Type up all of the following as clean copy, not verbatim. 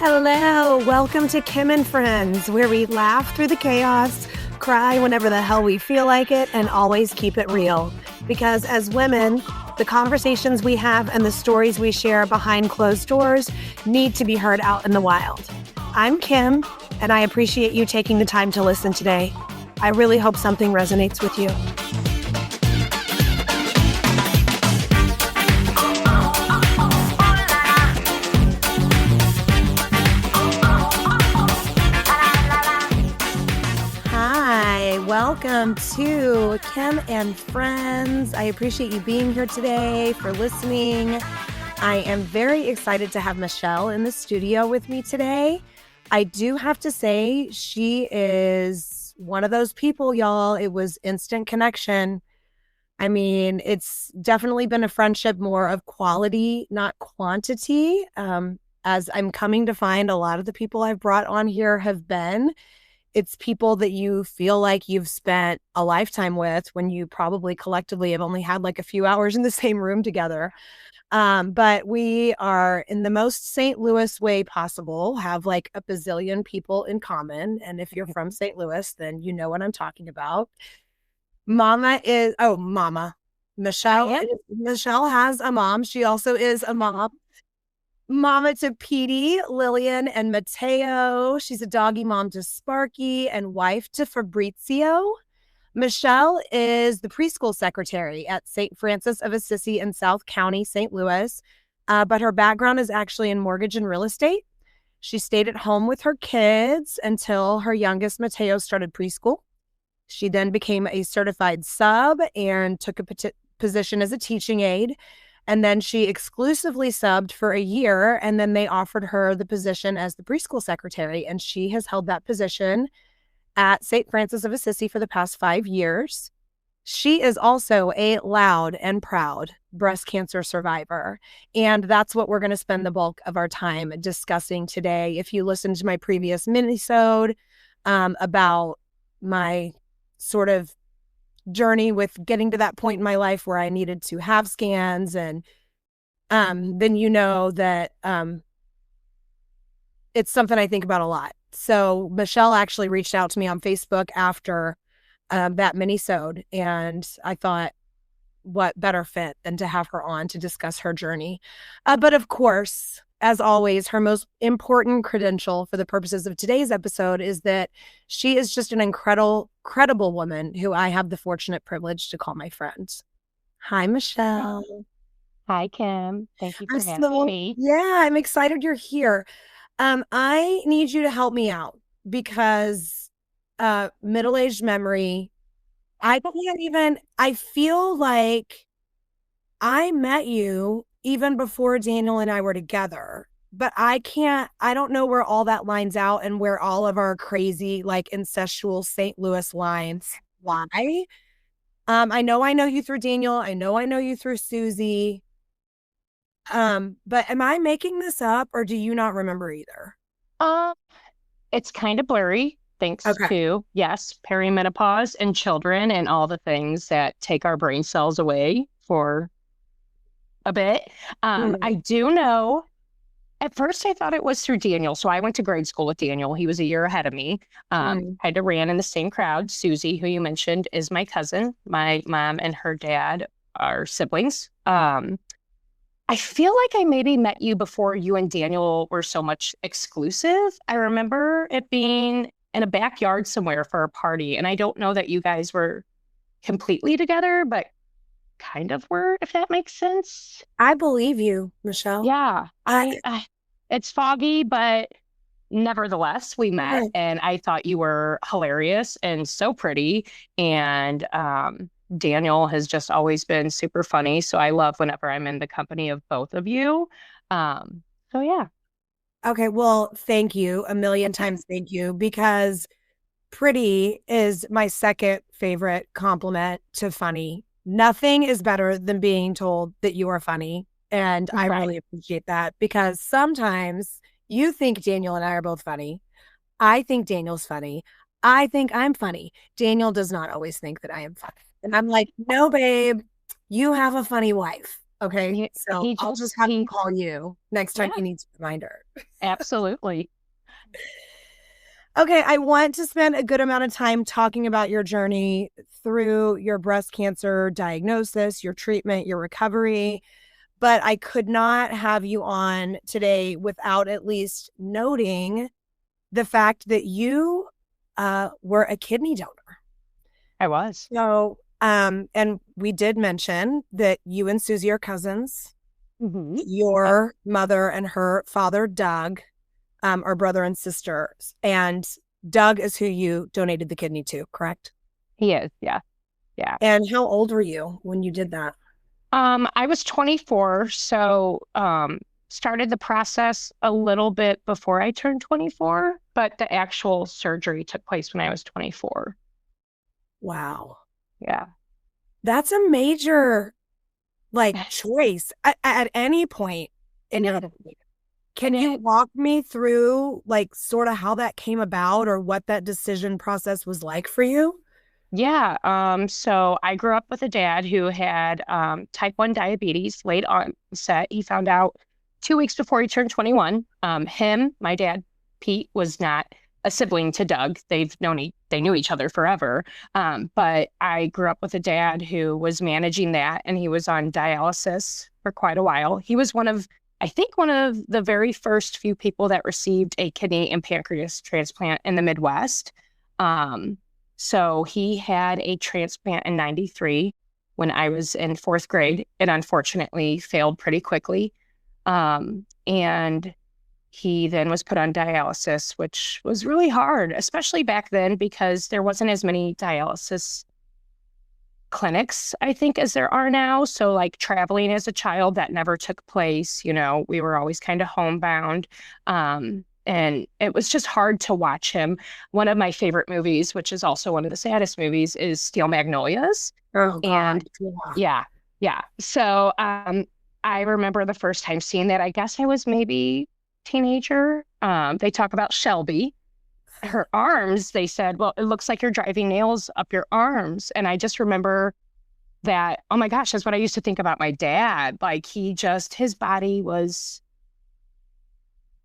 Hello, welcome to Kim and Friends, where we laugh through the chaos, cry whenever the hell we feel like it, and always keep it real. Because as women, the conversations we have and the stories we share behind closed doors need to be heard out in the wild. I'm Kim, and I appreciate you taking the time to listen today. I really hope something resonates with you. Welcome to Kim and Friends. I appreciate you being here today, for listening. I am very excited to have Michelle in the studio with me today. I do have to say, she is one of those people, y'all. It was instant connection. I mean, it's definitely been a friendship more of quality, not quantity. As I'm coming to find, a lot of the people I've brought on here have been. It's people that you feel like you've spent a lifetime with when you probably collectively have only had like a few hours in the same room together. But we are, in the most St. Louis way possible, have like a bazillion people in common. And if you're from St. Louis, then you know what I'm talking about. Michelle has a mom. She also is a mom. Mama to Petey, Lillian, and Mateo. She's a doggy mom to Sparky and wife to Fabrizio. Michelle is the preschool secretary at St. Francis of Assisi in South County, St. Louis. But her background is actually in mortgage and real estate. She stayed at home with her kids until her youngest, Mateo, started preschool. She then became a certified sub and took a position as a teaching aide. And then she exclusively subbed for a year, and then they offered her the position as the preschool secretary, and she has held that position at St. Francis of Assisi for the past 5 years. She is also a loud and proud breast cancer survivor, and that's what we're going to spend the bulk of our time discussing today. If you listened to my previous mini-sode about my sort of journey with getting to that point in my life where I needed to have scans, and then you know that it's something I think about a lot. So Michelle actually reached out to me on Facebook after that mini-sode, and I thought, what better fit than to have her on to discuss her journey. But of course, as always, her most important credential for the purposes of today's episode is that she is just an incredible woman who I have the fortunate privilege to call my friend. Hi, Michelle. Hi, Kim. Thank you for having me. Yeah, I'm excited you're here. I need you to help me out because middle-aged memory, I feel like I met you even before Daniel and I were together, but I don't know where all that lines out and where all of our crazy, like, incestual St. Louis lines lie. I know you through Daniel. I know you through Susie. But am I making this up, or do you not remember either? It's kind of blurry, thanks to, yes, perimenopause and children and all the things that take our brain cells away for a bit. I do know, at first I thought it was through Daniel. So I went to grade school with Daniel. He was a year ahead of me. Kind of ran in the same crowd. Susie, who you mentioned, is my cousin. My mom and her dad are siblings. I feel like I maybe met you before you and Daniel were so much exclusive. I remember it being in a backyard somewhere for a party. And I don't know that you guys were completely together, but kind of were, if that makes sense. I believe you, Michelle. Yeah. It's foggy, but nevertheless, we met, and I thought you were hilarious and so pretty. And Daniel has just always been super funny. So I love whenever I'm in the company of both of you. So yeah. Okay, well, thank you a million times. Thank you, because pretty is my second favorite compliment to funny. Nothing is better than being told that you are funny. And I really appreciate that, because sometimes you think Daniel and I are both funny. I think Daniel's funny. I think I'm funny. Daniel does not always think that I am funny. And I'm like, no, babe, you have a funny wife. Okay. So I'll just have to he call you next time yeah, he needs a reminder. absolutely. Okay. I want to spend a good amount of time talking about your journey through your breast cancer diagnosis, your treatment, your recovery. But I could not have you on today without at least noting the fact that you were a kidney donor. I was. So, and we did mention that you and Susie are cousins. Mm-hmm. Yep. Your mother and her father, Doug, are brother and sisters. And Doug is who you donated the kidney to, correct? He is. Yeah. Yeah. And how old were you when you did that? I was 24, so started the process a little bit before I turned 24, but the actual surgery took place when I was 24. Wow. Yeah. That's a major choice at any point in your life. Can you walk me through sort of how that came about or what that decision process was like for you? Yeah. So I grew up with a dad who had type 1 diabetes, late onset. He found out 2 weeks before he turned 21. My dad, Pete, was not a sibling to Doug. They knew each other forever. But I grew up with a dad who was managing that, and he was on dialysis for quite a while. He was I think one of the very first few people that received a kidney and pancreas transplant in the Midwest. So he had a transplant in 93 when I was in fourth grade. It unfortunately failed pretty quickly. And he then was put on dialysis, which was really hard, especially back then because there wasn't as many dialysis clinics, I think, as there are now. So like traveling as a child, that never took place. We were always kind of homebound. And it was just hard to watch him. One of my favorite movies, which is also one of the saddest movies, is Steel Magnolias. Oh, God. And yeah, yeah. So I remember the first time seeing that. I guess I was maybe teenager. They talk about Shelby. Her arms, they said, well, it looks like you're driving nails up your arms. And I just remember that, oh my gosh, that's what I used to think about my dad. Like his body was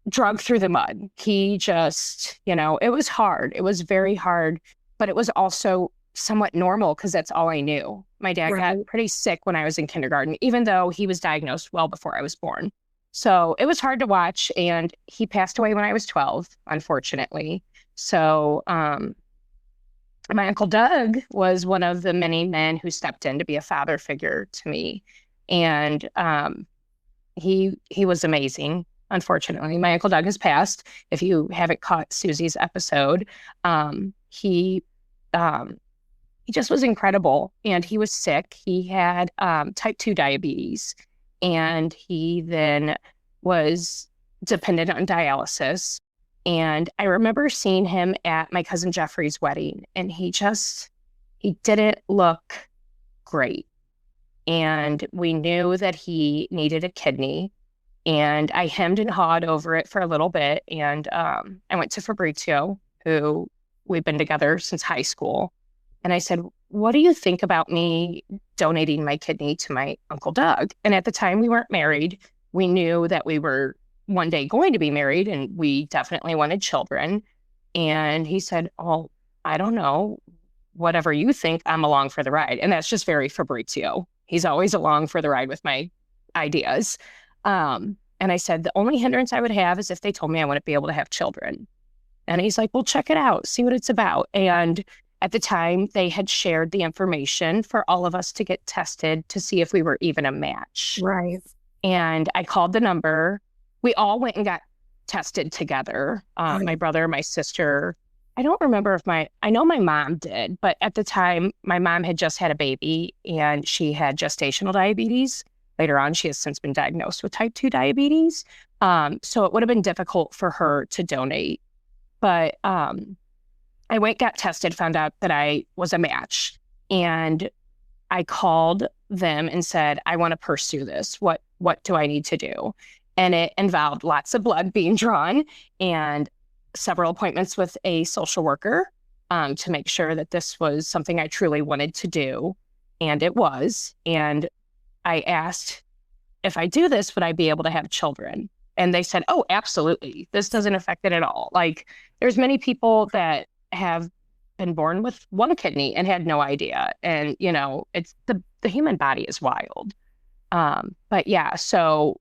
drug through the mud. He just, it was hard. It was very hard, but it was also somewhat normal because that's all I knew. My dad got pretty sick when I was in kindergarten, even though he was diagnosed well before I was born. So it was hard to watch. And he passed away when I was 12, unfortunately. So my Uncle Doug was one of the many men who stepped in to be a father figure to me. And he was amazing. Unfortunately, my Uncle Doug has passed. If you haven't caught Susie's episode, he just was incredible. And he was sick. He had type 2 diabetes, and he then was dependent on dialysis. And I remember seeing him at my cousin Jeffrey's wedding, and he didn't look great. And we knew that he needed a kidney. And I hemmed and hawed over it for a little bit. And I went to Fabrizio, who we've been together since high school. And I said, what do you think about me donating my kidney to my Uncle Doug? And at the time, we weren't married. We knew that we were one day going to be married, and we definitely wanted children. And he said, oh, I don't know. Whatever you think, I'm along for the ride. And that's just very Fabrizio. He's always along for the ride with my ideas. And I said, the only hindrance I would have is if they told me I wouldn't be able to have children. And he's like, well, check it out, see what it's about. And at the time, they had shared the information for all of us to get tested to see if we were even a match. Right. And I called the number. We all went and got tested together. My brother, my sister. I don't remember I know my mom did, but at the time, my mom had just had a baby and she had gestational diabetes. Later on, she has since been diagnosed with type 2 diabetes. So it would have been difficult for her to donate. But I went, got tested, found out that I was a match. And I called them and said, I want to pursue this. What do I need to do? And it involved lots of blood being drawn and several appointments with a social worker to make sure that this was something I truly wanted to do. And it was. And I asked if I do this, would I be able to have children? And they said, oh, absolutely. This doesn't affect it at all. Like there's many people that have been born with one kidney and had no idea. And, you know, it's the human body is wild. But yeah, so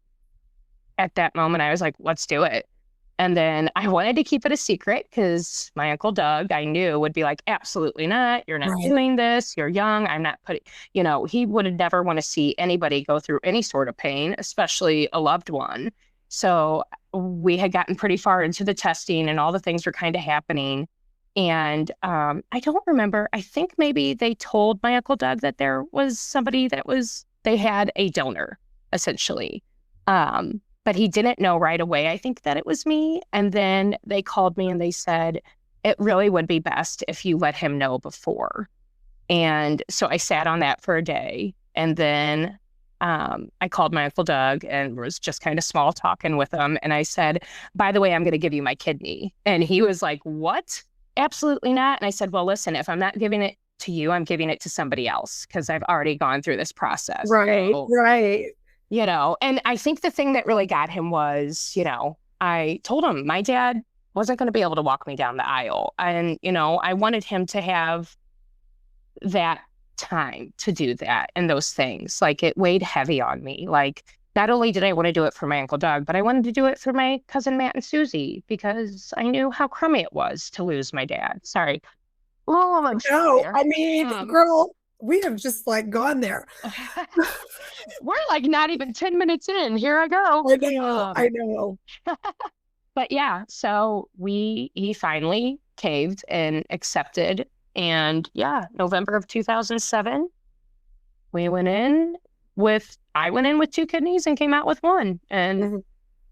at that moment I was like, let's do it. And then I wanted to keep it a secret because my Uncle Doug, I knew, would be like, absolutely not. You're not Right. doing this. You're young. I'm not putting, you know, he would never want to see anybody go through any sort of pain, especially a loved one. So we had gotten pretty far into the testing and all the things were kind of happening. And I don't remember. I think maybe they told my Uncle Doug that there was somebody they had a donor, essentially. But he didn't know right away, I think, that it was me. And then they called me and they said, it really would be best if you let him know before. And so I sat on that for a day. And then I called my Uncle Doug and was just kind of small talking with him. And I said, by the way, I'm going to give you my kidney. And he was like, what? Absolutely not. And I said, well, listen, if I'm not giving it to you, I'm giving it to somebody else because I've already gone through this process. Right. So, Right. you know, and I think the thing that really got him was, you know, I told him my dad wasn't going to be able to walk me down the aisle. And, you know, I wanted him to have that time to do that and those things. Like it weighed heavy on me. Like not only did I want to do it for my Uncle Doug, but I wanted to do it for my cousin Matt and Susie because I knew how crummy it was to lose my dad. Sorry. A little emotional No, there. I mean, girl, we have just like gone there. We're like not even 10 minutes in. Here I go. I know. I know. But yeah, so he finally caved and accepted. And yeah, November of 2007, I went in with two kidneys and came out with one. And, Mhm.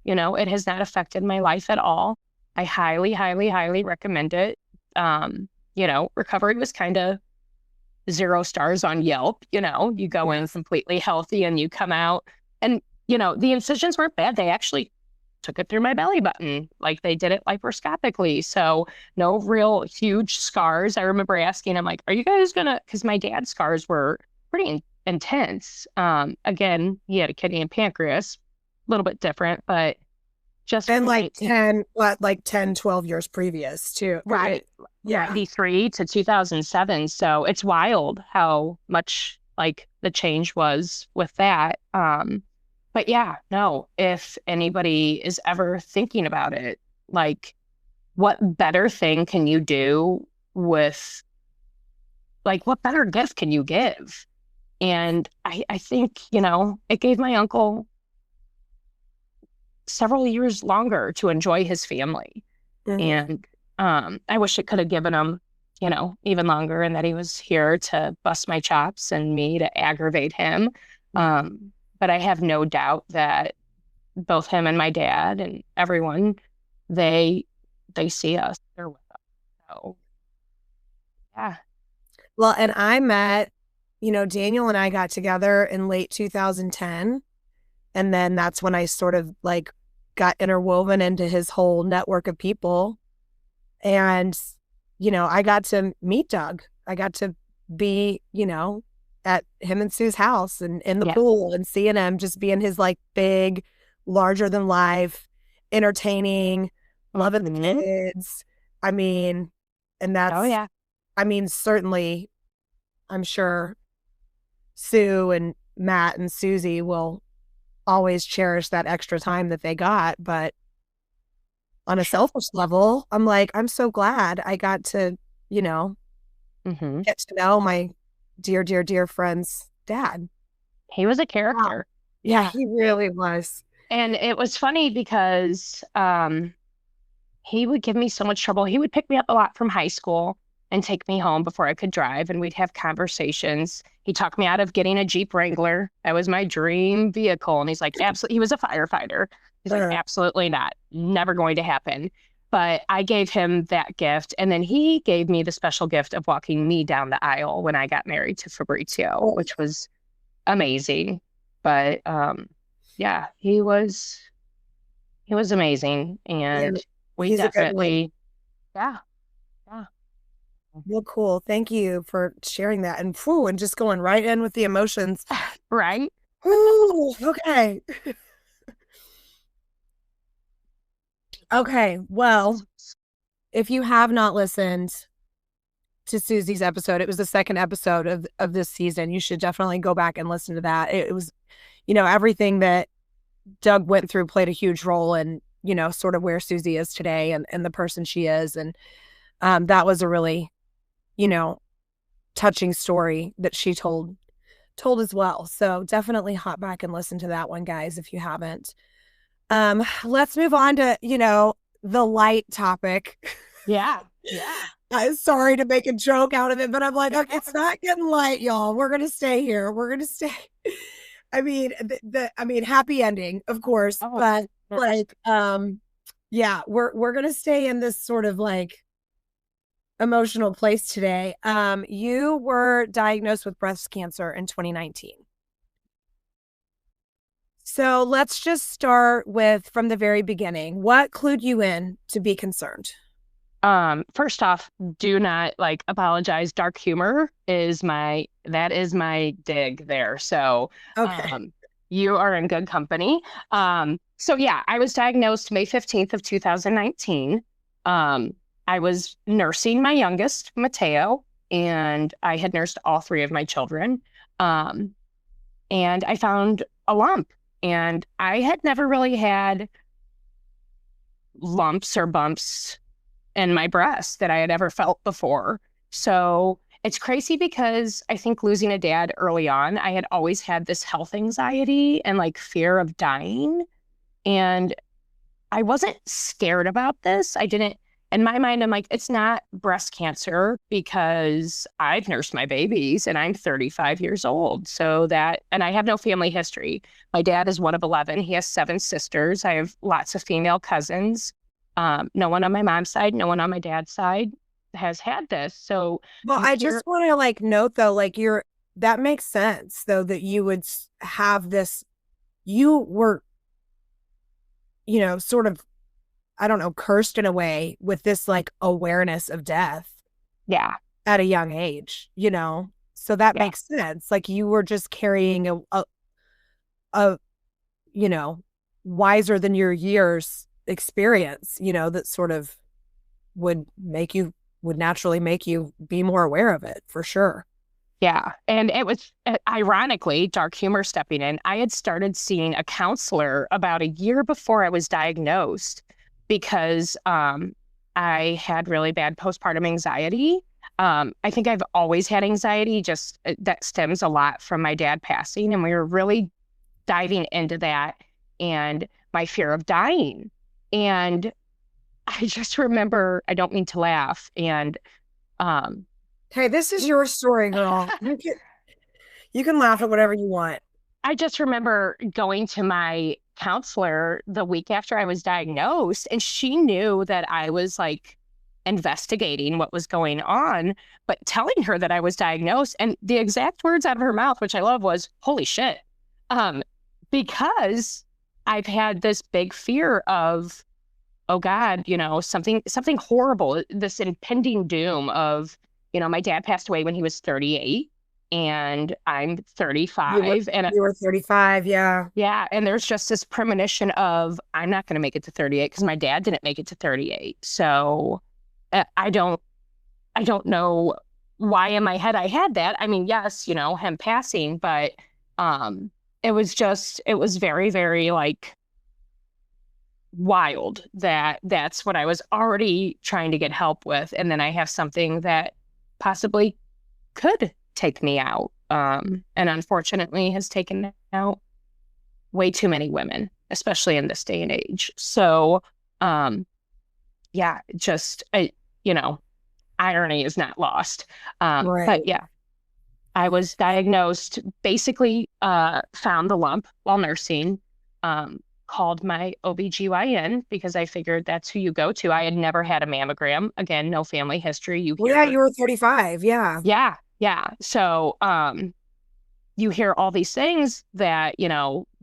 you know, it has not affected my life at all. I highly, highly, highly recommend it. You know, recovery was kind of 0 stars on Yelp. You know, you go in completely healthy and you come out. And, you know, the incisions weren't bad. They actually took it through my belly button. Like they did it laparoscopically. So no real huge scars. I remember asking him, like, are you guys gonna, because my dad's scars were pretty intense. Again, he had a kidney and pancreas, a little bit different, but just And from like 10, what, like 10, 12 years previous too. right. Yeah. 93 to 2007. So it's wild how much like the change was with that. But yeah, no, if anybody is ever thinking about it, like what better thing can you do with, like, what better gift can you give? And I think, you know, it gave my uncle several years longer to enjoy his family. Mhm. And I wish it could have given him, you know, even longer and that he was here to bust my chops and me to aggravate him. But I have no doubt that both him and my dad and everyone, they they see us. They're with us. So yeah. Well, and I met, Daniel and I got together in late 2010. And then that's when I sort of like got interwoven into his whole network of people. And, I got to meet Doug. I got to be, at him and Sue's house and in the Yeah. pool and seeing him just being his like big, larger than life, entertaining, loving the kids. I mean, and Oh that's, yeah. I mean, certainly, I'm sure Sue and Matt and Susie will always cherish that extra time that they got. But on a selfish level, I'm like, I'm so glad I got to, get to know my dear, dear, dear friend's dad. He was a character. Yeah, he really was. And it was funny because he would give me so much trouble. He would pick me up a lot from high school and take me home before I could drive, and we'd have conversations. He talked me out of getting a Jeep Wrangler. That was my dream vehicle. And he's like, absolutely. He was a firefighter. He's like, absolutely not. Never going to happen. But I gave him that gift. And then he gave me the special gift of walking me down the aisle when I got married to Fabrizio, which was amazing. But yeah, he was amazing. And we He's a good one. definitely, yeah. Yeah. Well, cool. Thank you for sharing that. And just going right in with the emotions. Right. Ooh, okay. Okay. Well, if you have not listened to Susie's episode, it was the second episode of this season. You should definitely go back and listen to that. It was, everything that Doug went through played a huge role in, sort of where Susie is today and the person she is. And that was a really, you know, touching story that she told as well. So definitely hop back and listen to that one, guys, if you haven't. Let's move on to, the light topic. Yeah. Yeah. I'm sorry to make a joke out of it, but I'm like, okay, it's not getting light, y'all. We're gonna stay here. We're gonna stay. I mean, happy ending, of course, but like, yeah, we're gonna stay in this sort of like emotional place today. You were diagnosed with breast cancer in 2019. So let's just start with from the very beginning. What clued you in to be concerned? First off, do not apologize. Dark humor is my dig there. So, Okay. you are in good company. So yeah, I was diagnosed May 15th of 2019. I was nursing my youngest, Mateo, and I had nursed all three of my children. And I found a lump, and I had never really had lumps or bumps in my breast that I had ever felt before. So it's crazy because I think losing a dad early on, I had always had this health anxiety and fear of dying. And I wasn't scared about this. I didn't, in my mind, I'm like, it's not breast cancer because I've nursed my babies and I'm 35 years old. So that, and I have no family history. My dad is one of 11. He has 7 sisters. I have lots of female cousins. No one on my mom's side, no one on my dad's side has had this. So, Well, I just want to note though, that makes sense though, that you would have this, you were, sort of, I don't know, cursed in a way with this awareness of death. Yeah. At a young age, so that makes sense. You were just carrying a wiser than your years experience, that sort of would naturally make you be more aware of it, for sure. Yeah. And it was ironically, dark humor stepping in. I had started seeing a counselor about a year before I was diagnosed because I had really bad postpartum anxiety. I think I've always had anxiety, just that stems a lot from my dad passing. And we were really diving into that and my fear of dying. And I just remember, I don't mean to laugh. And hey, this is your story, girl. You can laugh at whatever you want. I just remember going to my counselor the week after I was diagnosed, and she knew that I was investigating what was going on, but telling her that I was diagnosed. And the exact words out of her mouth, which I love, was, "Holy shit." Because I've had this big fear of, oh God, something horrible, this impending doom of, my dad passed away when he was 38 and I'm 35. You were 35, yeah. Yeah. And there's just this premonition of, I'm not going to make it to 38 because my dad didn't make it to 38. So I don't know why in my head I had that. I mean, yes, him passing, but it was very, very wild that that's what I was already trying to get help with. And then I have something that possibly could take me out. And unfortunately has taken out way too many women, especially in this day and age. So, yeah, just, irony is not lost. Right. But yeah, I was diagnosed, basically found the lump while nursing, called my OBGYN because I figured that's who you go to. I had never had a mammogram. Again, no family history. You were 35. Yeah. Yeah. Yeah. So you hear all these things that,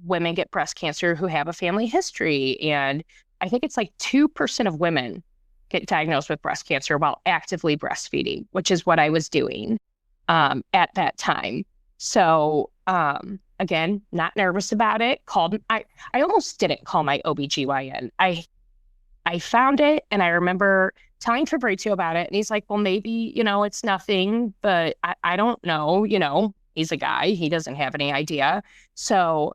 women get breast cancer who have a family history. And I think it's 2% of women get diagnosed with breast cancer while actively breastfeeding, which is what I was doing at that time. So again, not nervous about it. I almost didn't call my OBGYN. I found it and I remember telling Fabrizio about it. And he's like, well, maybe, it's nothing, but I don't know. He's a guy, he doesn't have any idea. So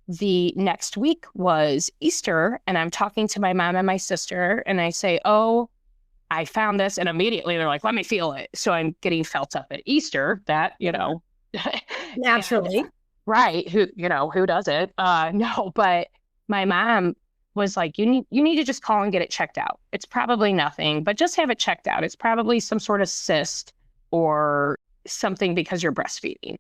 the next week was Easter, and I'm talking to my mom and my sister, and I say, oh, I found this. And immediately they're like, let me feel it. So I'm getting felt up at Easter, that, Naturally. and, right. Who does it? No, but my mom was like, you need to just call and get it checked out. It's probably nothing, but just have it checked out. It's probably some sort of cyst or something because you're breastfeeding.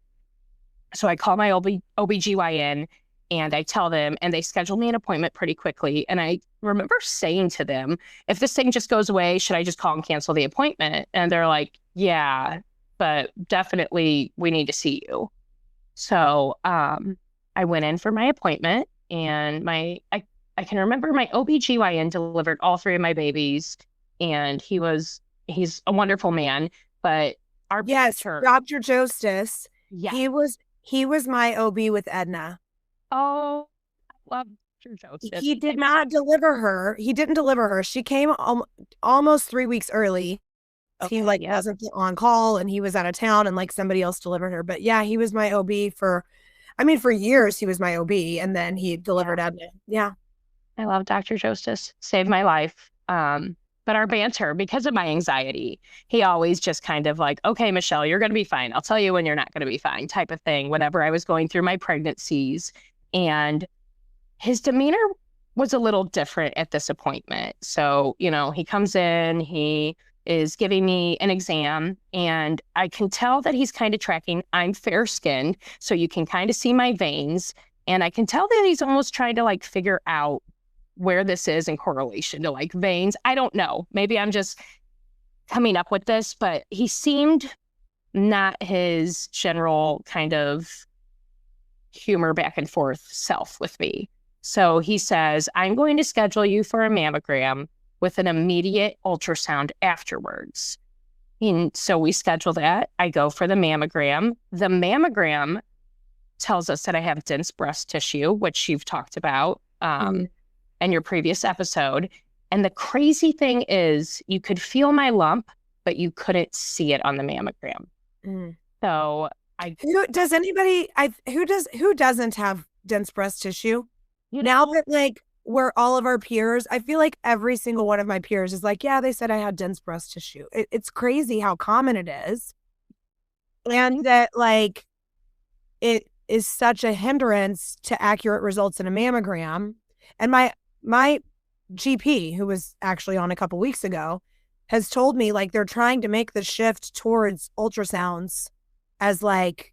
So I call my OBGYN and I tell them, and they schedule me an appointment pretty quickly. And I remember saying to them, if this thing just goes away, should I just call and cancel the appointment? And they're like, yeah, but definitely we need to see you. So I went in for my appointment, and I can remember my OBGYN delivered all three of my babies, and he's a wonderful man, but our Yes, banter, Dr. Jostis. yeah. He was my OB with Edna. Oh, I love Dr. Joseph. He did not deliver her. He didn't deliver her. She came almost 3 weeks early. Okay, He like yeah. wasn't on call and he was out of town and like somebody else delivered her. But yeah, he was my OB for years he was my OB and then he delivered Edna. Yeah. I love Dr. Jostis. Saved my life. But our banter, because of my anxiety, he always just kind of like, okay, Michelle, you're going to be fine. I'll tell you when you're not going to be fine, type of thing, whenever I was going through my pregnancies. And his demeanor was a little different at this appointment. So, he comes in, he is giving me an exam, and I can tell that he's kind of tracking. I'm fair skinned, so you can kind of see my veins. And I can tell that he's almost trying to like figure out where this is in correlation to like veins. I don't know. Maybe I'm just coming up with this, but he seemed not his general kind of humor back and forth self with me. So he says, I'm going to schedule you for a mammogram with an immediate ultrasound afterwards. And so we schedule that. I go for the mammogram. The mammogram tells us that I have dense breast tissue, which you've talked about in your previous episode. And the crazy thing is you could feel my lump, but you couldn't see it on the mammogram. So who doesn't have dense breast tissue? You Now know, that like we're all of our peers, I feel like every single one of my peers is like, yeah, they said I had dense breast tissue. It's crazy how common it is. And that like it is such a hindrance to accurate results in a mammogram. And my GP, who was actually on a couple weeks ago, has told me like they're trying to make the shift towards ultrasounds as like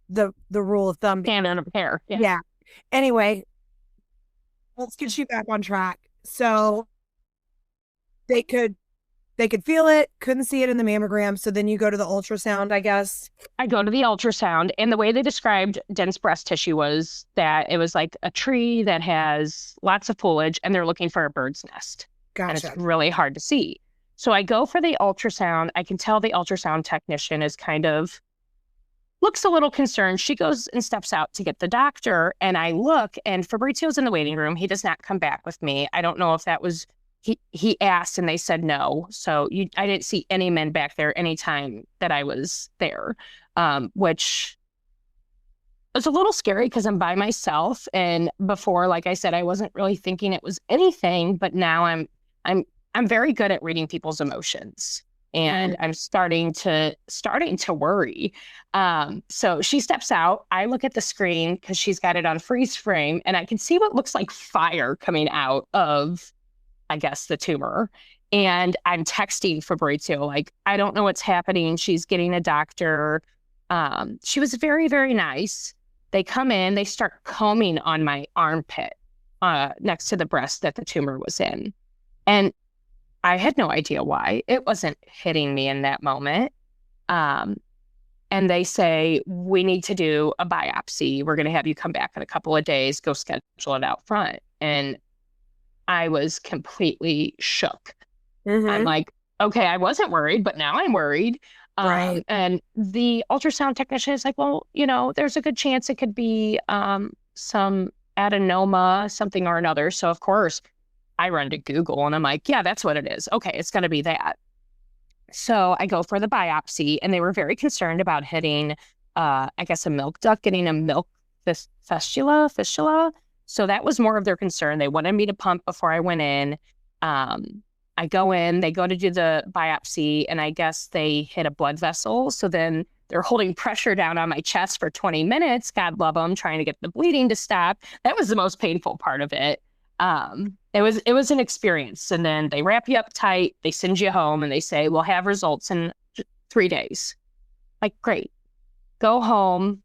the rule of thumb. standard of care. Yeah. Anyway, let's get you back on track. So they could feel it, couldn't see it in the mammogram. So then you go to the ultrasound, I guess. I go to the ultrasound, and the way they described dense breast tissue was that it was like a tree that has lots of foliage, and they're looking for a bird's nest. Gotcha. And it's really hard to see. So I go for the ultrasound. I can tell the ultrasound technician is kind of looks a little concerned. She goes and steps out to get the doctor, and I look, and Fabrizio's in the waiting room. He does not come back with me. I don't know if that was he asked and they said no. So I didn't see any men back there anytime that I was there, which was a little scary because I'm by myself. And before, like I said, I wasn't really thinking it was anything, but now I'm very good at reading people's emotions. And I'm starting to worry. So she steps out. I look at the screen because she's got it on freeze frame, and I can see what looks like fire coming out of, I guess, the tumor. And I'm texting Fabrizio, like, I don't know what's happening. She's getting a doctor. She was very, very nice. They come in, they start combing on my armpit next to the breast that the tumor was in. And I had no idea why. It wasn't hitting me in that moment. And they say, we need to do a biopsy. We're going to have you come back in a couple of days, go schedule it out front. And I was completely shook. I'm like, okay, I wasn't worried, but now I'm worried. Right. And the ultrasound technician is like, well, there's a good chance it could be some adenoma, something or another. So of course I run to Google and I'm like, yeah, that's what it is. Okay, it's going to be that. So I go for the biopsy, and they were very concerned about hitting, I guess, a milk duct, getting a milk fistula. So that was more of their concern. They wanted me to pump before I went in. I go in, they go to do the biopsy, and I guess they hit a blood vessel. So then they're holding pressure down on my chest for 20 minutes. God love them, trying to get the bleeding to stop. That was the most painful part of it. It was an experience. And then they wrap you up tight, they send you home, and they say, we'll have results in 3 days. Like, great. Go home.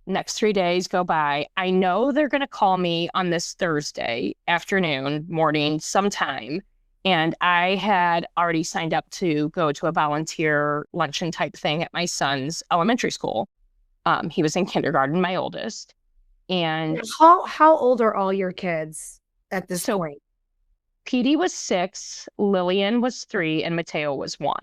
Next 3 days go by. I know they're going to call me on this Thursday afternoon, morning, sometime. And I had already signed up to go to a volunteer luncheon type thing at my son's elementary school. He was in kindergarten, my oldest. And how old are all your kids at this point? Petey was 6, Lillian was 3, and Mateo was 1.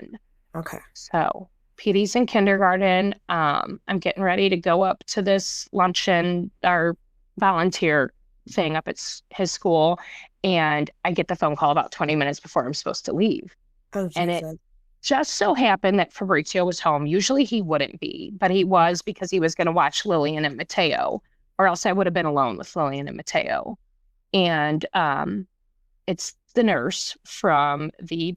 Okay. So Petey's in kindergarten. I'm getting ready to go up to this luncheon or volunteer thing up at his school, and I get the phone call about 20 minutes before I'm supposed to leave. Oh, and it just so happened that Fabrizio was home. Usually he wouldn't be, but he was, because he was going to watch Lillian and Mateo, or else I would have been alone with Lillian and Mateo. And it's the nurse from the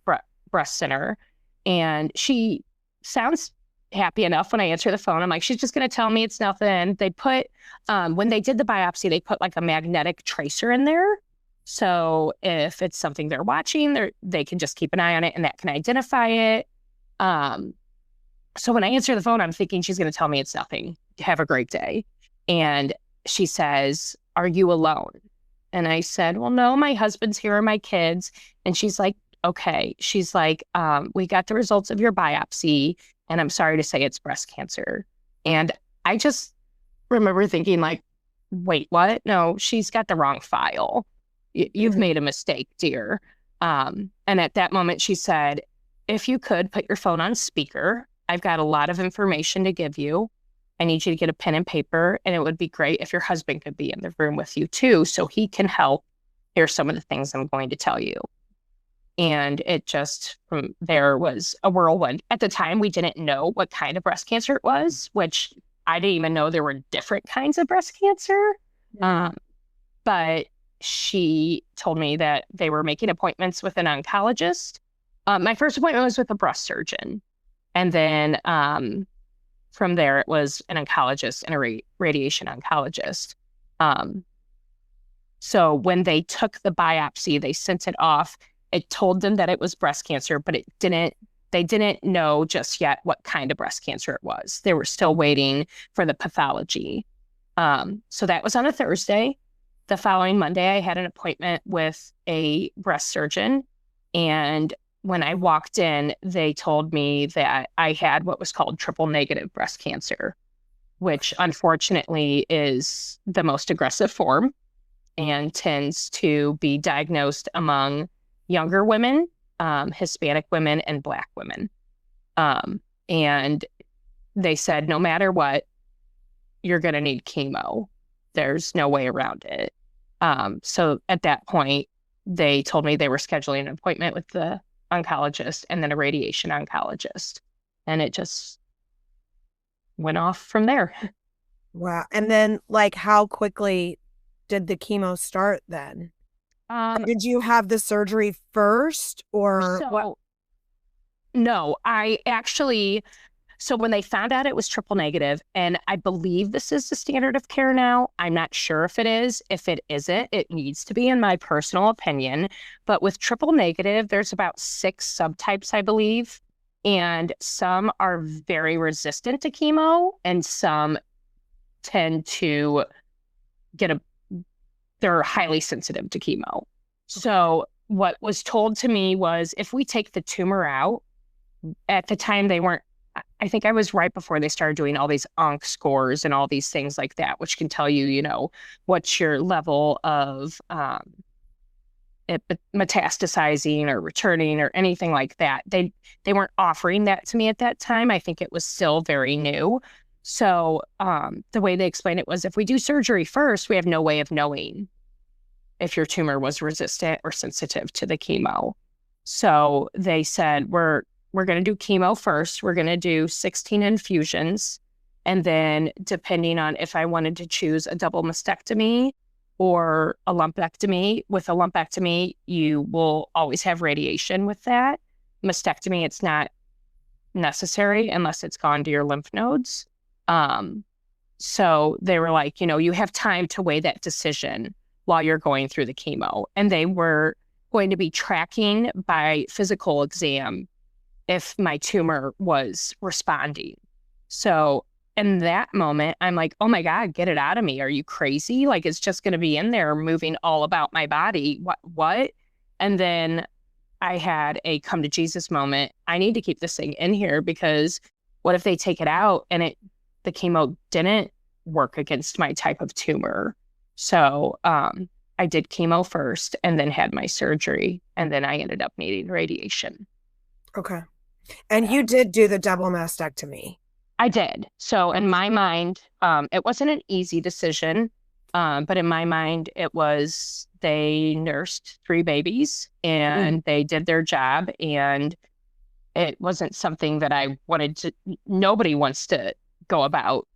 breast center, and she sounds happy enough when I answer the phone. I'm like, she's just going to tell me it's nothing. They put, when they did the biopsy, they put like a magnetic tracer in there. So if it's something they're watching, they can just keep an eye on it, and that can identify it. So when I answer the phone, I'm thinking she's going to tell me it's nothing. Have a great day. And she says, are you alone? And I said, well, no, my husband's here and my kids. And she's like, okay. She's like, we got the results of your biopsy, and I'm sorry to say it's breast cancer. And I just remember thinking, like, wait, what? No, she's got the wrong file. You've made a mistake, dear. And at that moment, she said, if you could put your phone on speaker, I've got a lot of information to give you. I need you to get a pen and paper, and it would be great if your husband could be in the room with you too, so he can help hear some of the things I'm going to tell you. And it just, from there, was a whirlwind. At the time, we didn't know what kind of breast cancer it was, which I didn't even know there were different kinds of breast cancer. But she told me that they were making appointments with an oncologist. My first appointment was with a breast surgeon. And then from there, it was an oncologist and a radiation oncologist. So when they took the biopsy, they sent it off. It told them that it was breast cancer, but they didn't know just yet what kind of breast cancer it was. They were still waiting for the pathology. So that was on a Thursday. The following Monday, I had an appointment with a breast surgeon. And when I walked in, they told me that I had what was called triple negative breast cancer, which unfortunately is the most aggressive form and tends to be diagnosed among younger women, Hispanic women, and Black women. And they said, no matter what, you're going to need chemo. There's no way around it. So at that point, they told me they were scheduling an appointment with the oncologist and then a radiation oncologist. And it just went off from there. Wow. And then, like, how quickly did the chemo start then? Did you have the surgery first, or what? No, I actually, so when they found out it was triple negative, and I believe this is the standard of care now, I'm not sure if it is. If it isn't, it needs to be, in my personal opinion. But with triple negative, there's about 6 subtypes, I believe. And some are very resistant to chemo, and some tend to they're highly sensitive to chemo. So what was told to me was, if we take the tumor out, at the time they weren't, I think I was right before they started doing all these onc scores and all these things like that, which can tell you, what's your level of it metastasizing or returning or anything like that. They weren't offering that to me at that time. I think it was still very new. So the way they explained it was, if we do surgery first, we have no way of knowing if your tumor was resistant or sensitive to the chemo. So they said, we're going to do chemo first. We're going to do 16 infusions. And then depending on if I wanted to choose a double mastectomy or a lumpectomy, with a lumpectomy, you will always have radiation with that. Mastectomy, it's not necessary unless it's gone to your lymph nodes. So they were like, you have time to weigh that decision while you're going through the chemo. And they were going to be tracking by physical exam if my tumor was responding. So in that moment, I'm like, oh my God, get it out of me. Are you crazy? Like, it's just going to be in there moving all about my body. What? And then I had a come to Jesus moment. I need to keep this thing in here, because what if they take it out and the chemo didn't work against my type of tumor? So I did chemo first and then had my surgery. And then I ended up needing radiation. Okay. And you did do the double mastectomy. I did. So in my mind, it wasn't an easy decision. But in my mind, it was, they nursed 3 babies and they did their job. And it wasn't something that I wanted to, nobody wants to go about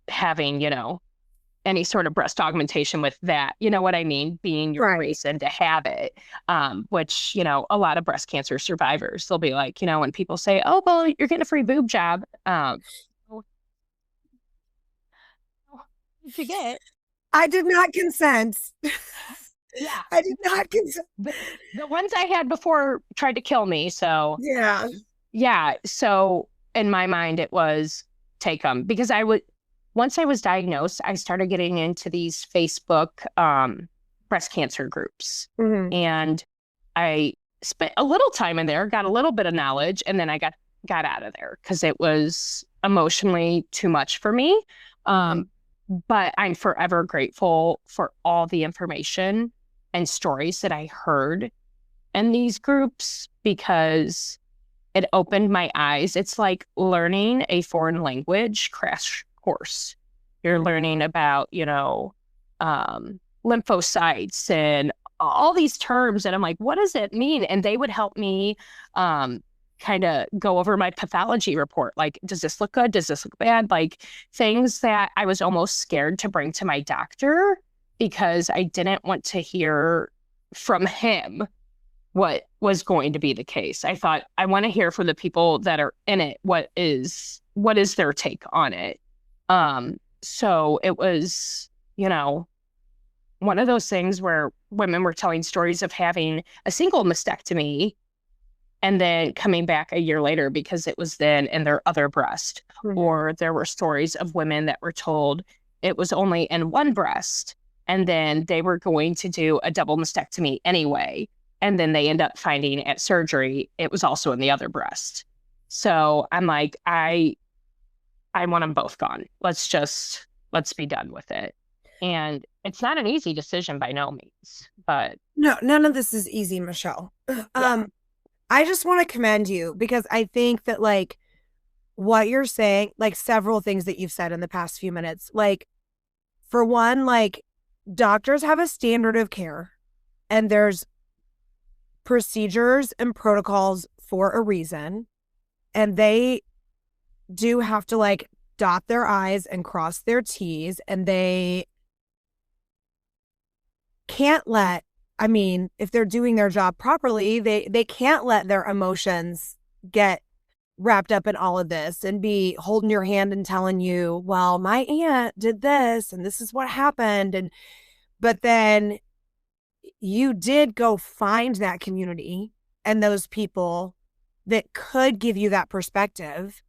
having, any sort of breast augmentation with that, you know what I mean? Being your reason to have it, which, a lot of breast cancer survivors, they'll be like, when people say, oh, well, you're getting a free boob job. You get. I did not consent. Yeah. I did not consent. The ones I had before tried to kill me. So yeah. So in my mind, it was take them, because once I was diagnosed, I started getting into these Facebook breast cancer groups. And I spent a little time in there, got a little bit of knowledge, and then I got out of there because it was emotionally too much for me. But I'm forever grateful for all the information and stories that I heard in these groups, because it opened my eyes. It's like learning a foreign language crash course. You're learning about, lymphocytes and all these terms. And I'm like, what does it mean? And they would help me kind of go over my pathology report. Like, does this look good? Does this look bad? Like, things that I was almost scared to bring to my doctor, because I didn't want to hear from him what was going to be the case. I thought, I want to hear from the people that are in it. What is their take on it? So it was, one of those things where women were telling stories of having a single mastectomy and then coming back a year later because it was then in their other breast. Or there were stories of women that were told it was only in one breast, and then they were going to do a double mastectomy anyway. And then they end up finding at surgery, it was also in the other breast. So I'm like, I want them both gone. Let's be done with it. And it's not an easy decision by no means, but. No, none of this is easy, Michelle. Yeah. I just want to commend you, because I think that, like, what you're saying, like several things that you've said in the past few minutes, like, for one, like, doctors have a standard of care and there's procedures and protocols for a reason. And they do have to, like, dot their I's and cross their T's, and they can't let, if they're doing their job properly, they can't let their emotions get wrapped up in all of this and be holding your hand and telling you, well, my aunt did this and this is what happened. But then you did go find that community and those people that could give you that perspective.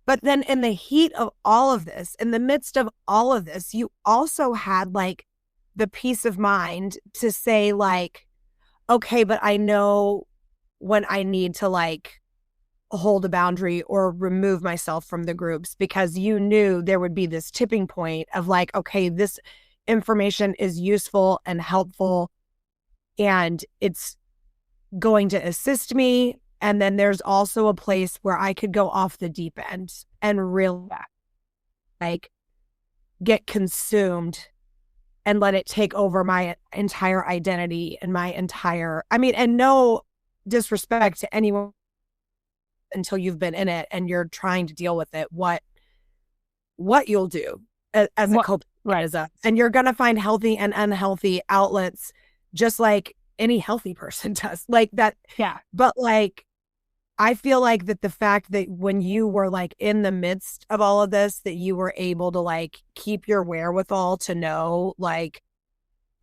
But then in the heat of all of this, in the midst of all of this, you also had, like, the peace of mind to say, like, okay, but I know when I need to, like, hold a boundary or remove myself from the groups, because you knew there would be this tipping point of, like, okay, this information is useful and helpful, and it's going to assist me. And then there's also a place where I could go off the deep end and really like get consumed and let it take over my entire identity and my entire, I mean, and no disrespect to anyone until you've been in it and you're trying to deal with it, what you'll do as a coping mechanism. And you're going to find healthy and unhealthy outlets just like any healthy person does. Like that. Yeah. But like, I feel like that the fact that when you were like in the midst of all of this, that you were able to like keep your wherewithal to know like,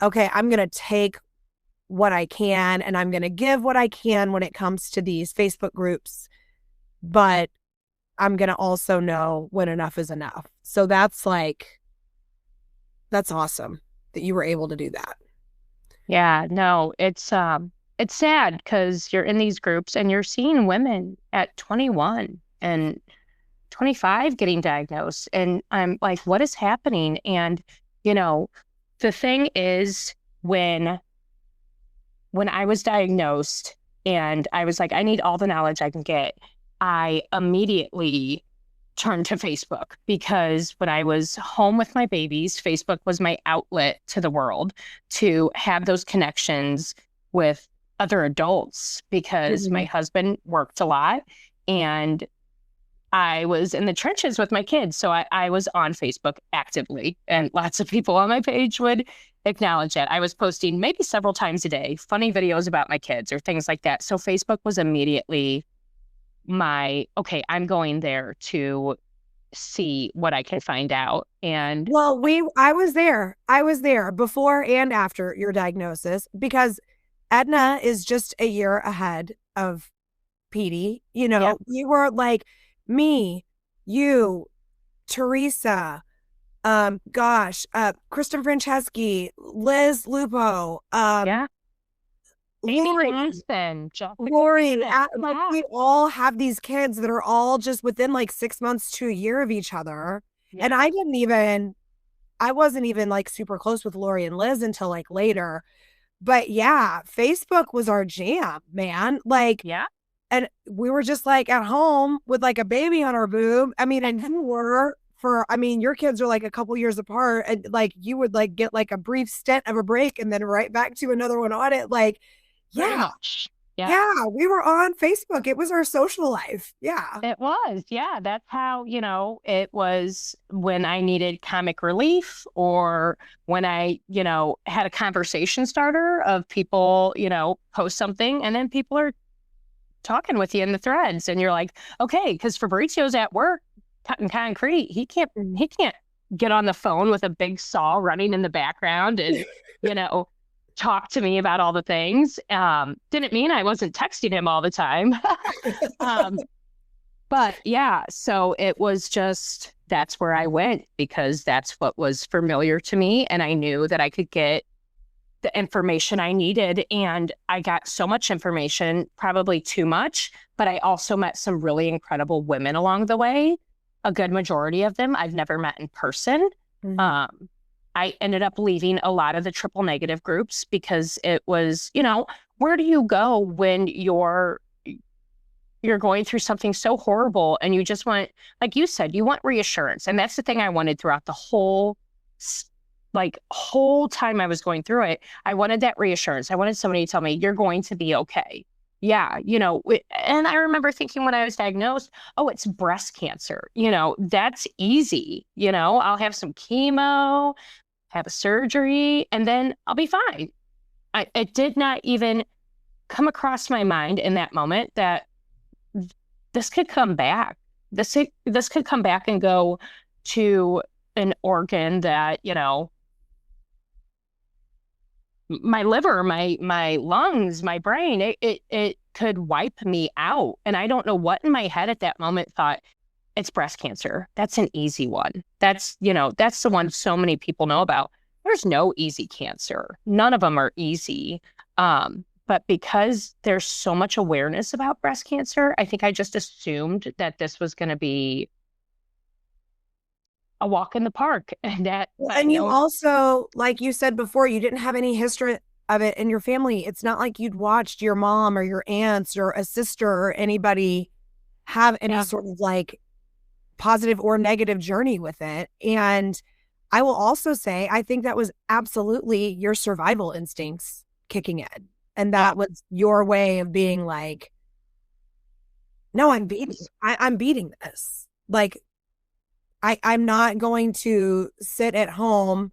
okay, I'm going to take what I can and I'm going to give what I can when it comes to these Facebook groups, but I'm going to also know when enough is enough. So that's awesome that you were able to do that. Yeah, no, it's sad because you're in these groups and you're seeing women at 21 and 25 getting diagnosed. And I'm like, what is happening? And, the thing is when I was diagnosed and I was like, I need all the knowledge I can get, I immediately turned to Facebook because when I was home with my babies, Facebook was my outlet to the world to have those connections with other adults because my husband worked a lot and I was in the trenches with my kids. So I was on Facebook actively and lots of people on my page would acknowledge it. I was posting maybe several times a day, funny videos about my kids or things like that. So Facebook was immediately okay, I'm going there to see what I can find out. And well, I was there before and after your diagnosis because Edna is just a year ahead of Petey. You were like me, you, Teresa, Kristen Franceschi, Liz Lupo, Lori, like we all have these kids that are all just within like 6 months to a year of each other. Yeah. And I wasn't even like super close with Lori and Liz until like later. But yeah, Facebook was our jam, man. Like, yeah. And we were just like at home with like a baby on our boob. I mean, and you were your kids are like a couple years apart and like you would like get like a brief stint of a break and then right back to another one on it. Like, yeah. Yeah, we were on Facebook. It was our social life. Yeah. It was. Yeah. That's how, it was when I needed comic relief or when I, had a conversation starter of people, post something and then people are talking with you in the threads and you're like, okay, because Fabrizio's at work cutting concrete. He can't get on the phone with a big saw running in the background and, talk to me about all the things. Didn't mean I wasn't texting him all the time. But yeah, so it was just, that's where I went because that's what was familiar to me. And I knew that I could get the information I needed. And I got so much information, probably too much, but I also met some really incredible women along the way. A good majority of them I've never met in person. Mm-hmm. I ended up leaving a lot of the triple negative groups because it was, where do you go when you're going through something so horrible and you just want, like you said, you want reassurance. And that's the thing I wanted throughout the whole time I was going through it. I wanted that reassurance. I wanted somebody to tell me you're going to be okay. Yeah. And I remember thinking when I was diagnosed, oh, it's breast cancer. That's easy. I'll have some chemo, have a surgery, and then I'll be fine. It did not even come across my mind in that moment that this could come back. This could come back and go to an organ that, my liver, my lungs, my brain, it could wipe me out. And I don't know what in my head at that moment thought, it's breast cancer. That's an easy one. That's the one so many people know about. There's no easy cancer. None of them are easy. But because there's so much awareness about breast cancer, I think I just assumed that this was going to be a walk in the park. And you also, like you said before, you didn't have any history of it in your family, it's not like you'd watched your mom or your aunts or a sister or anybody have any sort of like positive or negative journey with it. And I will also say, I think that was absolutely your survival instincts kicking in. And that was your way of being like, no, I'm beating this. Like, I'm not going to sit at home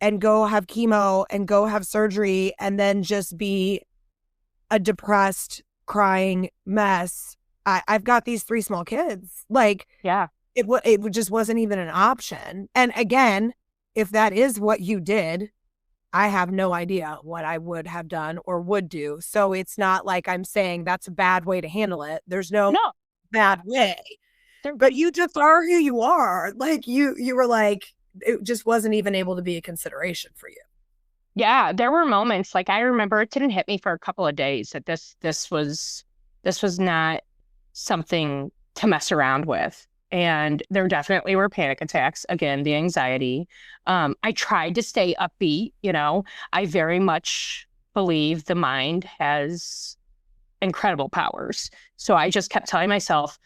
and go have chemo and go have surgery and then just be a depressed, crying mess. I've got these 3 small kids. Like, it just wasn't even an option. And again, if that is what you did, I have no idea what I would have done or would do. So it's not like I'm saying that's a bad way to handle it. There's no bad way. But you just are who you are. Like you were like, it just wasn't even able to be a consideration for you. Yeah, there were moments like I remember it didn't hit me for a couple of days that this was not something to mess around with. And there definitely were panic attacks. Again, the anxiety. I tried to stay upbeat, you know. I very much believe the mind has incredible powers. So I just kept telling myself,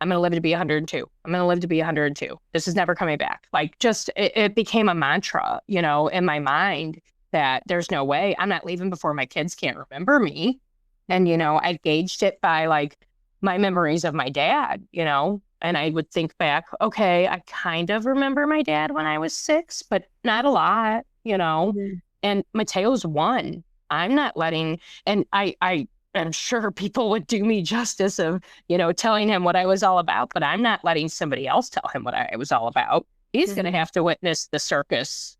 I'm going to live to be 102. I'm going to live to be 102. This is never coming back. Like just, it became a mantra, you know, in my mind that there's no way I'm not leaving before my kids can't remember me. And, you know, I gauged it by like my memories of my dad, you know, and I would think back, okay, I kind of remember my dad when I was 6, but not a lot, you know, and Mateo's 1. I'm not letting, and I'm sure people would do me justice of, you know, telling him what I was all about, but I'm not letting somebody else tell him what I was all about. He's going to have to witness the circus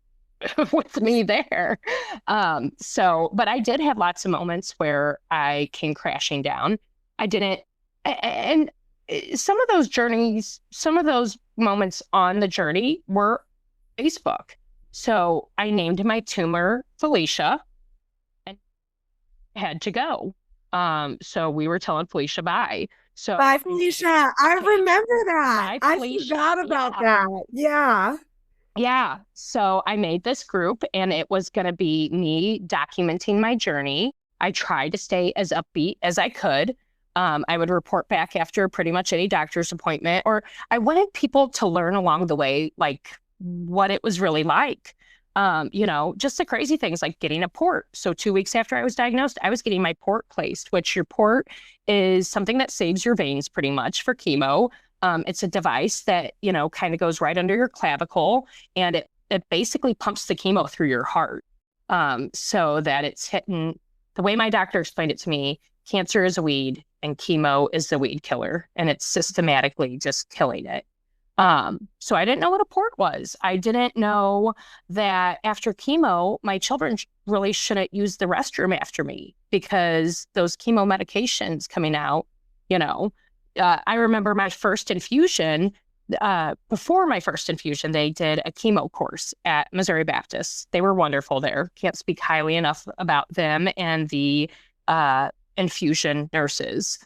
with me there. But I did have lots of moments where I came crashing down. I didn't, and some of those journeys, some of those moments on the journey were Facebook. So I named my tumor Felicia and had to go. So we were telling Felicia bye. So bye, Felicia. I remember that. Bye, Felicia. I forgot about that. Yeah. Yeah. So I made this group and it was going to be me documenting my journey. I tried to stay as upbeat as I could. I would report back after pretty much any doctor's appointment, or I wanted people to learn along the way, like what it was really like. You know, just the crazy things like getting a port. So 2 weeks after I was diagnosed, I was getting my port placed, which your port is something that saves your veins pretty much for chemo. It's a device that, you know, kind of goes right under your clavicle and it basically pumps the chemo through your heart. So that it's hitting, the way my doctor explained it to me, cancer is a weed and chemo is the weed killer, and it's systematically just killing it. So I didn't know what a port was. I didn't know that after chemo, my children really shouldn't use the restroom after me because those chemo medications coming out, you know, I remember my first infusion, before my first infusion, they did a chemo course at Missouri Baptist. They were wonderful there. Can't speak highly enough about them and the infusion nurses.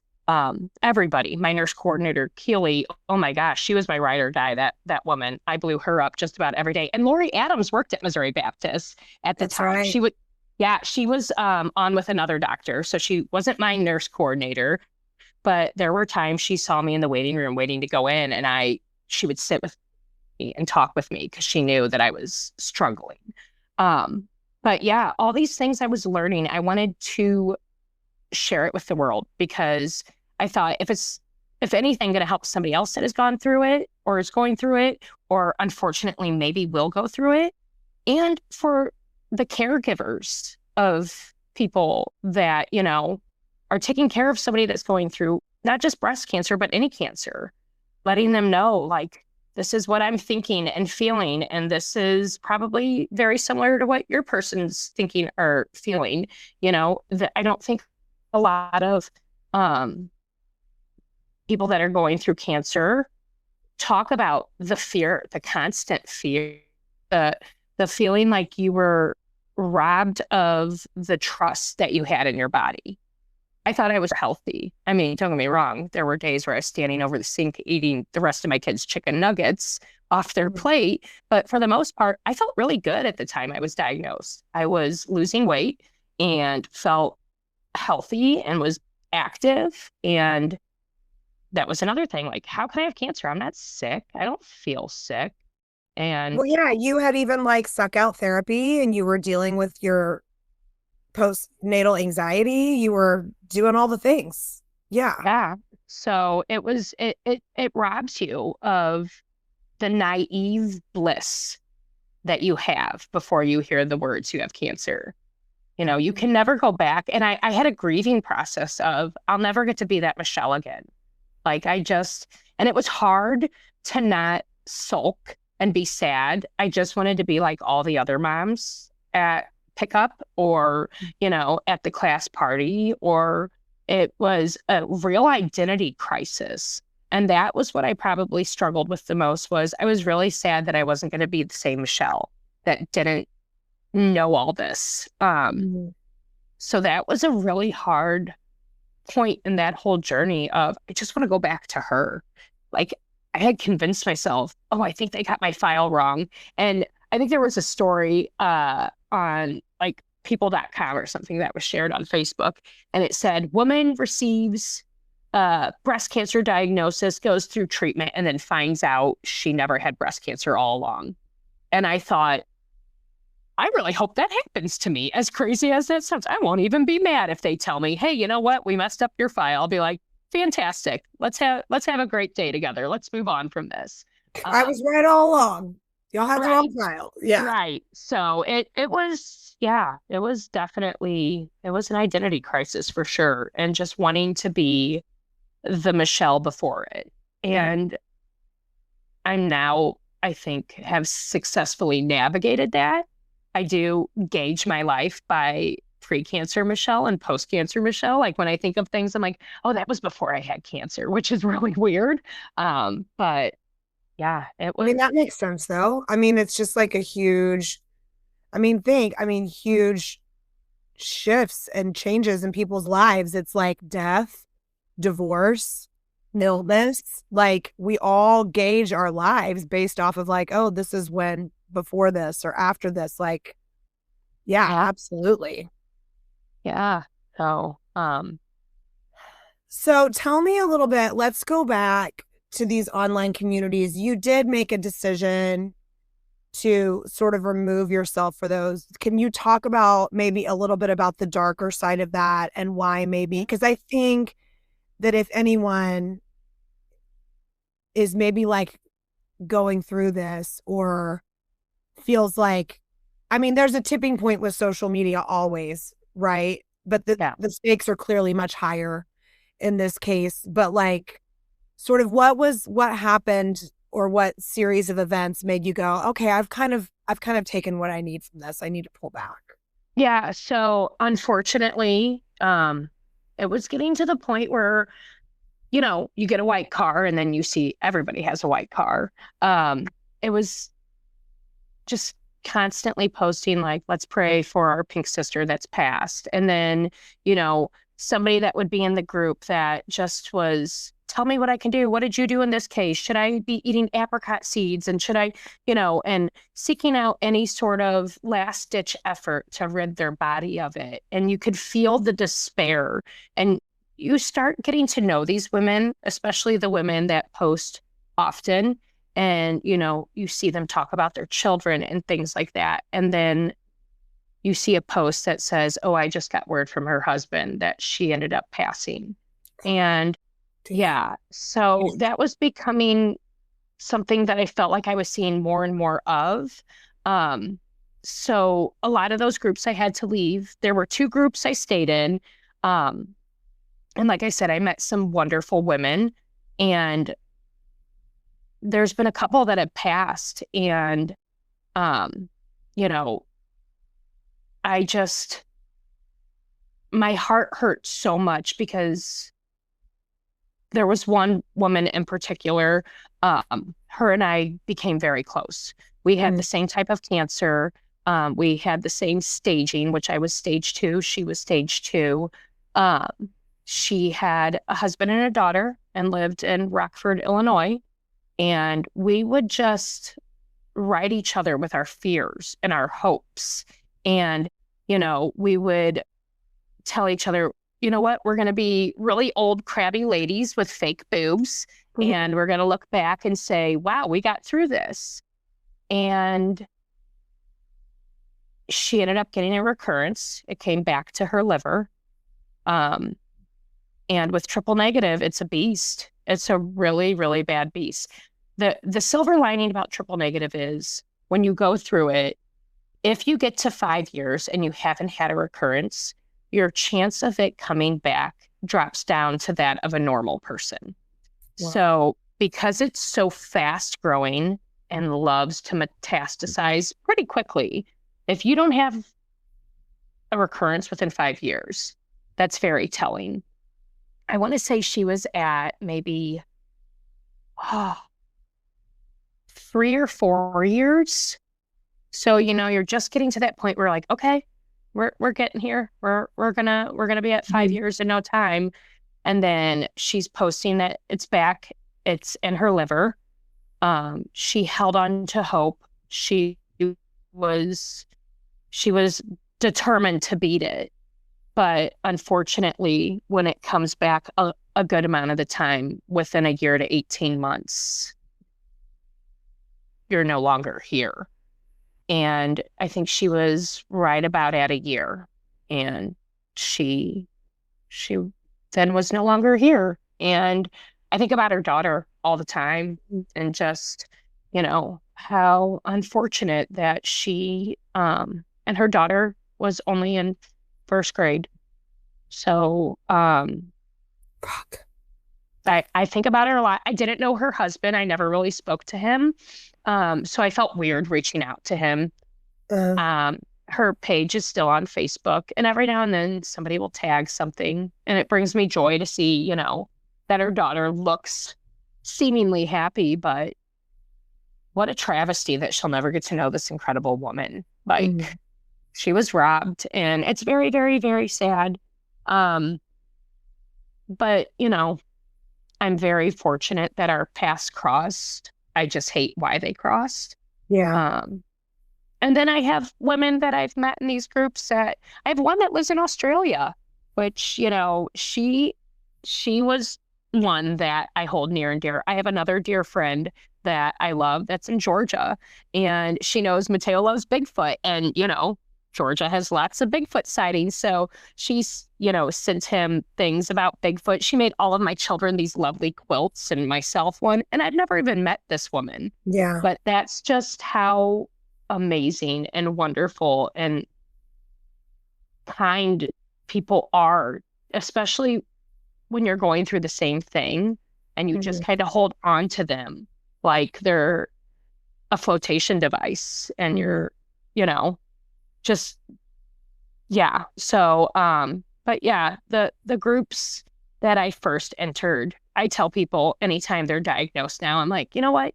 Everybody, my nurse coordinator, Keely, oh my gosh, she was my ride or die, that woman. I blew her up just about every day. And Lori Adams worked at Missouri Baptist at the time. Right. She was on with another doctor. So she wasn't my nurse coordinator, but there were times she saw me in the waiting room waiting to go in, and she would sit with me and talk with me because she knew that I was struggling. But yeah, all these things I was learning, I wanted to share it with the world because I thought if anything, going to help somebody else that has gone through it or is going through it, or unfortunately maybe will go through it, and for the caregivers of people that, you know, are taking care of somebody that's going through not just breast cancer, but any cancer, letting them know, like, this is what I'm thinking and feeling, and this is probably very similar to what your person's thinking or feeling. You know, that I don't think a lot of people that are going through cancer talk about the fear, the constant fear, the feeling like you were robbed of the trust that you had in your body. I thought I was healthy. I mean, don't get me wrong. There were days where I was standing over the sink eating the rest of my kids' chicken nuggets off their plate. But for the most part, I felt really good at the time I was diagnosed. I was losing weight and felt healthy and was active. And that was another thing. Like, how can I have cancer? I'm not sick. I don't feel sick. And Well, yeah, you had even like suck out therapy and you were dealing with your postnatal anxiety. You were doing all the things. Yeah. yeah, so it robs you of the naive bliss that you have before you hear the words you have cancer. You know, you can never go back. And I had a grieving process of I'll never get to be that Michelle again. Like and it was hard to not sulk and be sad. I just wanted to be like all the other moms at pickup or, at the class party, or it was a real identity crisis. And that was what I probably struggled with the most was I was really sad that I wasn't going to be the same Michelle that didn't know all this. So that was a really hard point in that whole journey of I just want to go back to her. Like I had convinced myself, oh, I think they got my file wrong. And I think there was a story on like people.com or something that was shared on Facebook. And it said, woman receives breast cancer diagnosis, goes through treatment, and then finds out she never had breast cancer all along. And I thought, I really hope that happens to me. As crazy as that sounds, I won't even be mad if they tell me, hey, you know what? We messed up your file. I'll be like, fantastic. Let's have a great day together. Let's move on from this. I was right all along. Y'all had the wrong file. Yeah. Right. So it was, yeah, it was definitely, it was an identity crisis for sure. And just wanting to be the Michelle before it. And I'm now, I think, have successfully navigated that. I do gauge my life by pre-cancer Michelle and post-cancer Michelle. Like when I think of things, I'm like, oh, that was before I had cancer, which is really weird. But yeah, it was. I mean, that makes sense though. I mean, it's just like a huge, huge shifts and changes in people's lives. It's like death, divorce, illness. Like we all gauge our lives based off of like, oh, this is when before this or after this. Like, yeah, absolutely. Yeah. So tell me a little bit, let's go back to these online communities. You did make a decision to sort of remove yourself for those. Can you talk about maybe a little bit about the darker side of that and why maybe? Because I think that if anyone is maybe like going through this or feels like, I mean, there's a tipping point with social media always, right? But the stakes are clearly much higher in this case. But like, sort of what happened or what series of events made you go, okay, I've kind of taken what I need from this. I need to pull back. Yeah. So unfortunately, it was getting to the point where, you get a white car and then you see everybody has a white car. It was just constantly posting like, let's pray for our pink sister that's passed. And then, somebody that would be in the group that just was, tell me what I can do. What did you do in this case? Should I be eating apricot seeds? And should I, and seeking out any sort of last ditch effort to rid their body of it. And you could feel the despair. And you start getting to know these women, especially the women that post often. And, you see them talk about their children and things like that. And then you see a post that says, oh, I just got word from her husband that she ended up passing. And yeah, so that was becoming something that I felt like I was seeing more and more of. So a lot of those groups I had to leave. There were 2 groups I stayed in. And like I said, I met some wonderful women, and there's been a couple that have passed. And, my heart hurt so much because there was one woman in particular, her and I became very close. We had the same type of cancer. We had the same staging, which I was stage 2. She was stage 2. She had a husband and a daughter and lived in Rockford, Illinois. And we would just write each other with our fears and our hopes. And we would tell each other, you know what, we're going to be really old, crabby ladies with fake boobs. And we're going to look back and say, wow, we got through this. And she ended up getting a recurrence. It came back to her liver. And with triple negative, it's a beast. It's a really, really bad beast. The silver lining about triple negative is when you go through it, if you get to 5 years and you haven't had a recurrence, your chance of it coming back drops down to that of a normal person. Wow. So because it's so fast growing and loves to metastasize pretty quickly, if you don't have a recurrence within 5 years, that's very telling. I want to say she was at maybe 3 or 4 years. So, you're just getting to that point where like, okay, we're getting here. We're gonna be at 5 years in no time. And then she's posting that it's back. It's in her liver. She held on to hope. She was determined to beat it. But unfortunately, when it comes back a good amount of the time, within a year to 18 months, you're no longer here. And I think she was right about at a year. And she then was no longer here. And I think about her daughter all the time and just, how unfortunate that she and her daughter was only in first grade. So I think about her a lot. I didn't know her husband. I never really spoke to him. So I felt weird reaching out to him. Her page is still on Facebook, and every now and then somebody will tag something, and it brings me joy to see, that her daughter looks seemingly happy, but what a travesty that she'll never get to know this incredible woman. Like, she was robbed, and it's very, very, very sad. But, I'm very fortunate that our paths crossed. I just hate why they crossed. Yeah. And then I have women that I've met in these groups I have one that lives in Australia, which, she was one that I hold near and dear. I have another dear friend that I love that's in Georgia, and she knows Mateo loves Bigfoot, and, Georgia has lots of Bigfoot sightings. So she's, sent him things about Bigfoot. She made all of my children these lovely quilts and myself one. And I've never even met this woman. Yeah. But that's just how amazing and wonderful and kind people are, especially when you're going through the same thing and you just kind of hold on to them like they're a flotation device and you're, just, yeah. So, but yeah, the groups that I first entered, I tell people anytime they're diagnosed now, I'm like, you know what?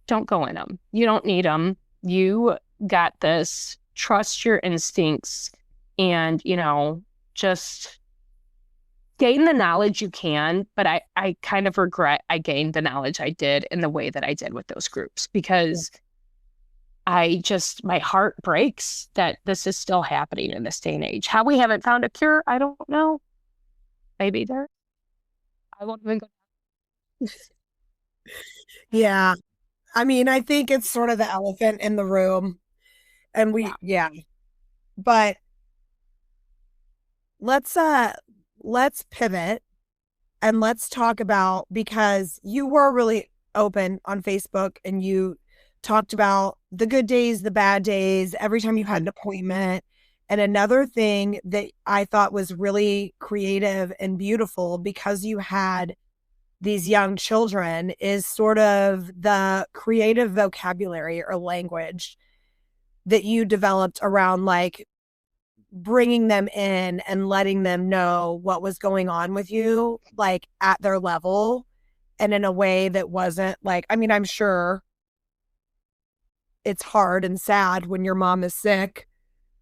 Don't go in them. You don't need them. You got this. Trust your instincts and, just gain the knowledge you can. But I kind of regret I gained the knowledge I did in the way that I did with those groups, because my heart breaks that this is still happening in this day and age. How we haven't found a cure, I don't know. Maybe I won't even go. Yeah. I mean, I think it's sort of the elephant in the room. And yeah. But let's pivot and let's talk about, because you were really open on Facebook and you talked about the good days, the bad days, every time you had an appointment. And another thing that I thought was really creative and beautiful, because you had these young children, is sort of the creative vocabulary or language that you developed around like bringing them in and letting them know what was going on with you, like at their level, and in a way that wasn't like, I mean, I'm sure it's hard and sad when your mom is sick,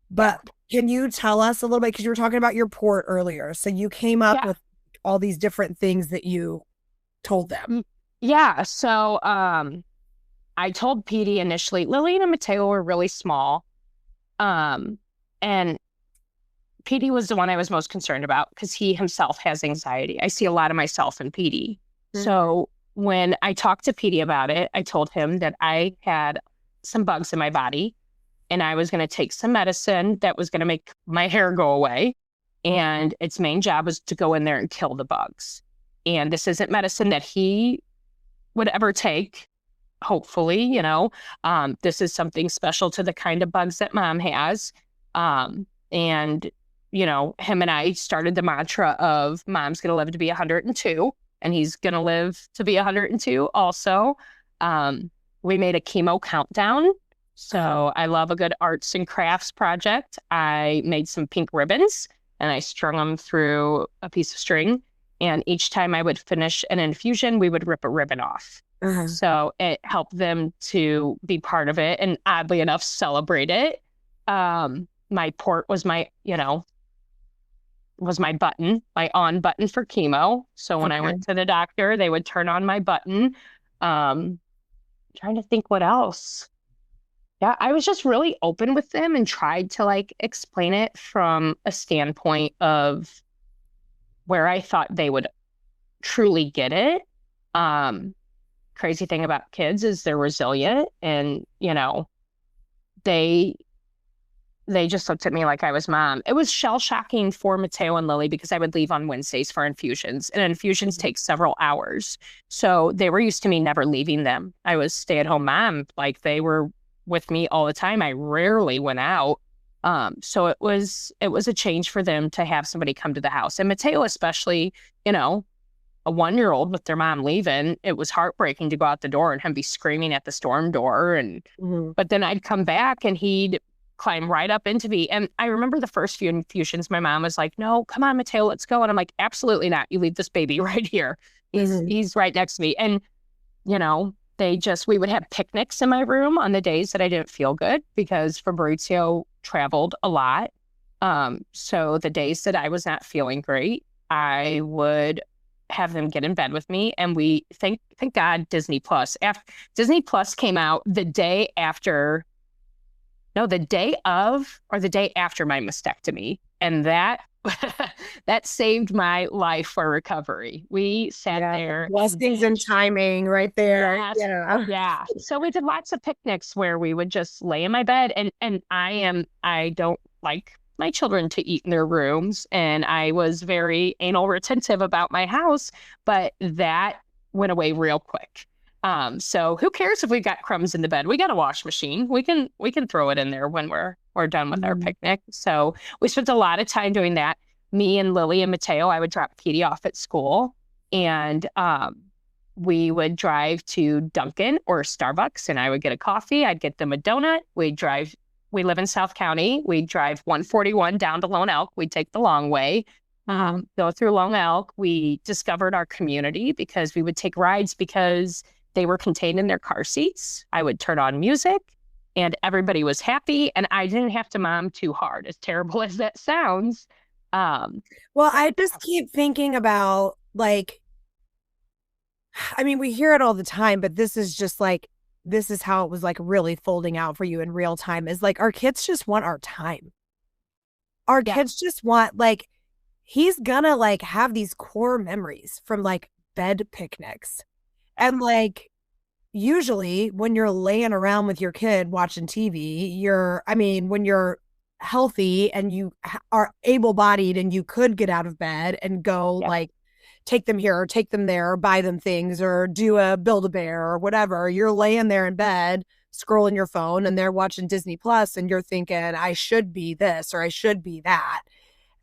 but can you tell us a little bit, because you were talking about your port earlier, so you came up with all these different things that you told them. Yeah. So I told Petey initially, Lillian and Mateo were really small. And Petey was the one I was most concerned about because he himself has anxiety. I see a lot of myself in Petey. So when I talked to Petey about it, I told him that I had some bugs in my body and I was going to take some medicine that was going to make my hair go away. And its main job was to go in there and kill the bugs. And this isn't medicine that he would ever take, hopefully, this is something special to the kind of bugs that mom has. And, him and I started the mantra of mom's going to live to be 102 and he's going to live to be 102 also. We made a chemo countdown. So I love a good arts and crafts project. I made some pink ribbons and I strung them through a piece of string. And each time I would finish an infusion, we would rip a ribbon off. So it helped them to be part of it and oddly enough, celebrate it. My port was my button, my on button for chemo. So when I went to the doctor, they would turn on my button. Trying to think what else. Yeah, I was just really open with them and tried to explain it from a standpoint of where I thought they would truly get it. Crazy thing about kids is they're resilient and, they just looked at me like I was mom. It was shell shocking for Mateo and Lily because I would leave on Wednesdays for infusions and infusions take several hours. So they were used to me never leaving them. I was stay-at-home mom. They were with me all the time. I rarely went out. So it was a change for them to have somebody come to the house. And Mateo, especially, a 1-year-old with their mom leaving, it was heartbreaking to go out the door and him be screaming at the storm door. And but then I'd come back and he'd climb right up into me. And I remember the first few infusions, my mom was like, "No, come on, Mateo, let's go." And I'm like, "Absolutely not. You leave this baby right here. He's right next to me." And we would have picnics in my room on the days that I didn't feel good because Fabrizio traveled a lot. So the days that I was not feeling great, I would have them get in bed with me. And we thank God Disney Plus. Disney Plus came out the day after my mastectomy. And that that saved my life for recovery. We sat there. Blessings and timing right there. Yeah. So we did lots of picnics where we would just lay in my bed and I don't like my children to eat in their rooms. And I was very anal retentive about my house, but that went away real quick. So who cares if we've got crumbs in the bed? We got a wash machine. We can throw it in there when we're done with our picnic. So we spent a lot of time doing that. Me and Lily and Mateo, I would drop Petey off at school and we would drive to Dunkin' or Starbucks and I would get a coffee. I'd get them a donut. We live in South County. We'd drive 141 down to Lone Elk. We'd take the long way. Go through Lone Elk. We discovered our community because we would take rides because they were contained in their car seats. I would turn on music and everybody was happy and I didn't have to mom too hard, as terrible as that sounds. Well, I just keep thinking about we hear it all the time, but this is just this is how it was really folding out for you in real time is our kids just want our time. Our kids just want he's gonna have these core memories from bed picnics. And usually when you're laying around with your kid watching TV, when you're healthy and you are able-bodied and you could get out of bed and go take them here or take them there or buy them things or do a Build-A-Bear or whatever, you're laying there in bed scrolling your phone and they're watching Disney Plus and you're thinking, I should be this or I should be that.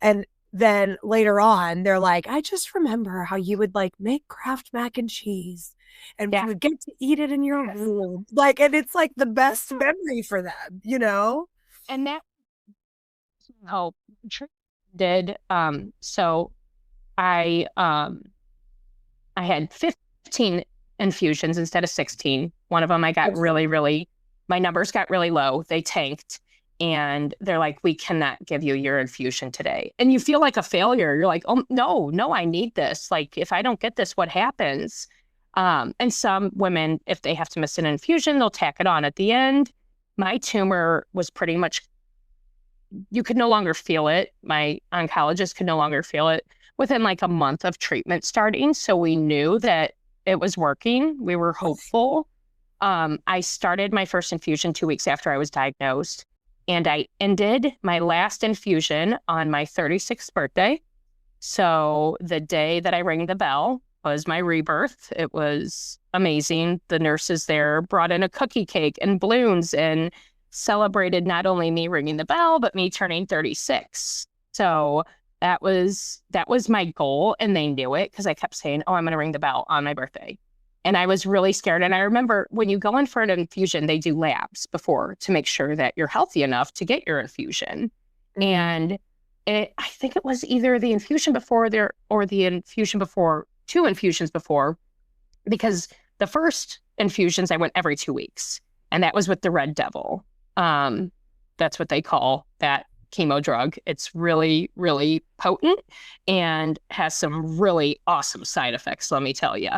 And then later on, they're like, I just remember how you would make Kraft mac and cheese and we would get to eat it in your room. And it's the best memory for them, And that did. So I had 15 infusions instead of 16. One of them I got my numbers got really low. They tanked. And they're like, we cannot give you your infusion today. And you feel like a failure. You're like, oh, no, I need this. If I don't get this, what happens? And some women, if they have to miss an infusion, they'll tack it on at the end. My tumor was pretty much you could no longer feel it. My oncologist could no longer feel it within like a month of treatment starting. So we knew that it was working. We were hopeful. I started my first infusion 2 weeks after I was diagnosed, and I ended my last infusion on my 36th birthday. So the day that I rang the bell was my rebirth. It was amazing. The nurses there brought in a cookie cake and balloons and celebrated not only me ringing the bell, but me turning 36. So that was my goal, and they knew it because I kept saying, "Oh, I'm going to ring the bell on my birthday." And I was really scared. And I remember when you go in for an infusion, they do labs before to make sure that you're healthy enough to get your infusion. And I think it was either the infusion before there or the infusion before, 2 infusions before, because the first infusions I went every 2 weeks, and that was with the Red Devil. That's what they call that chemo drug. It's really, really potent and has some really awesome side effects, let me tell you.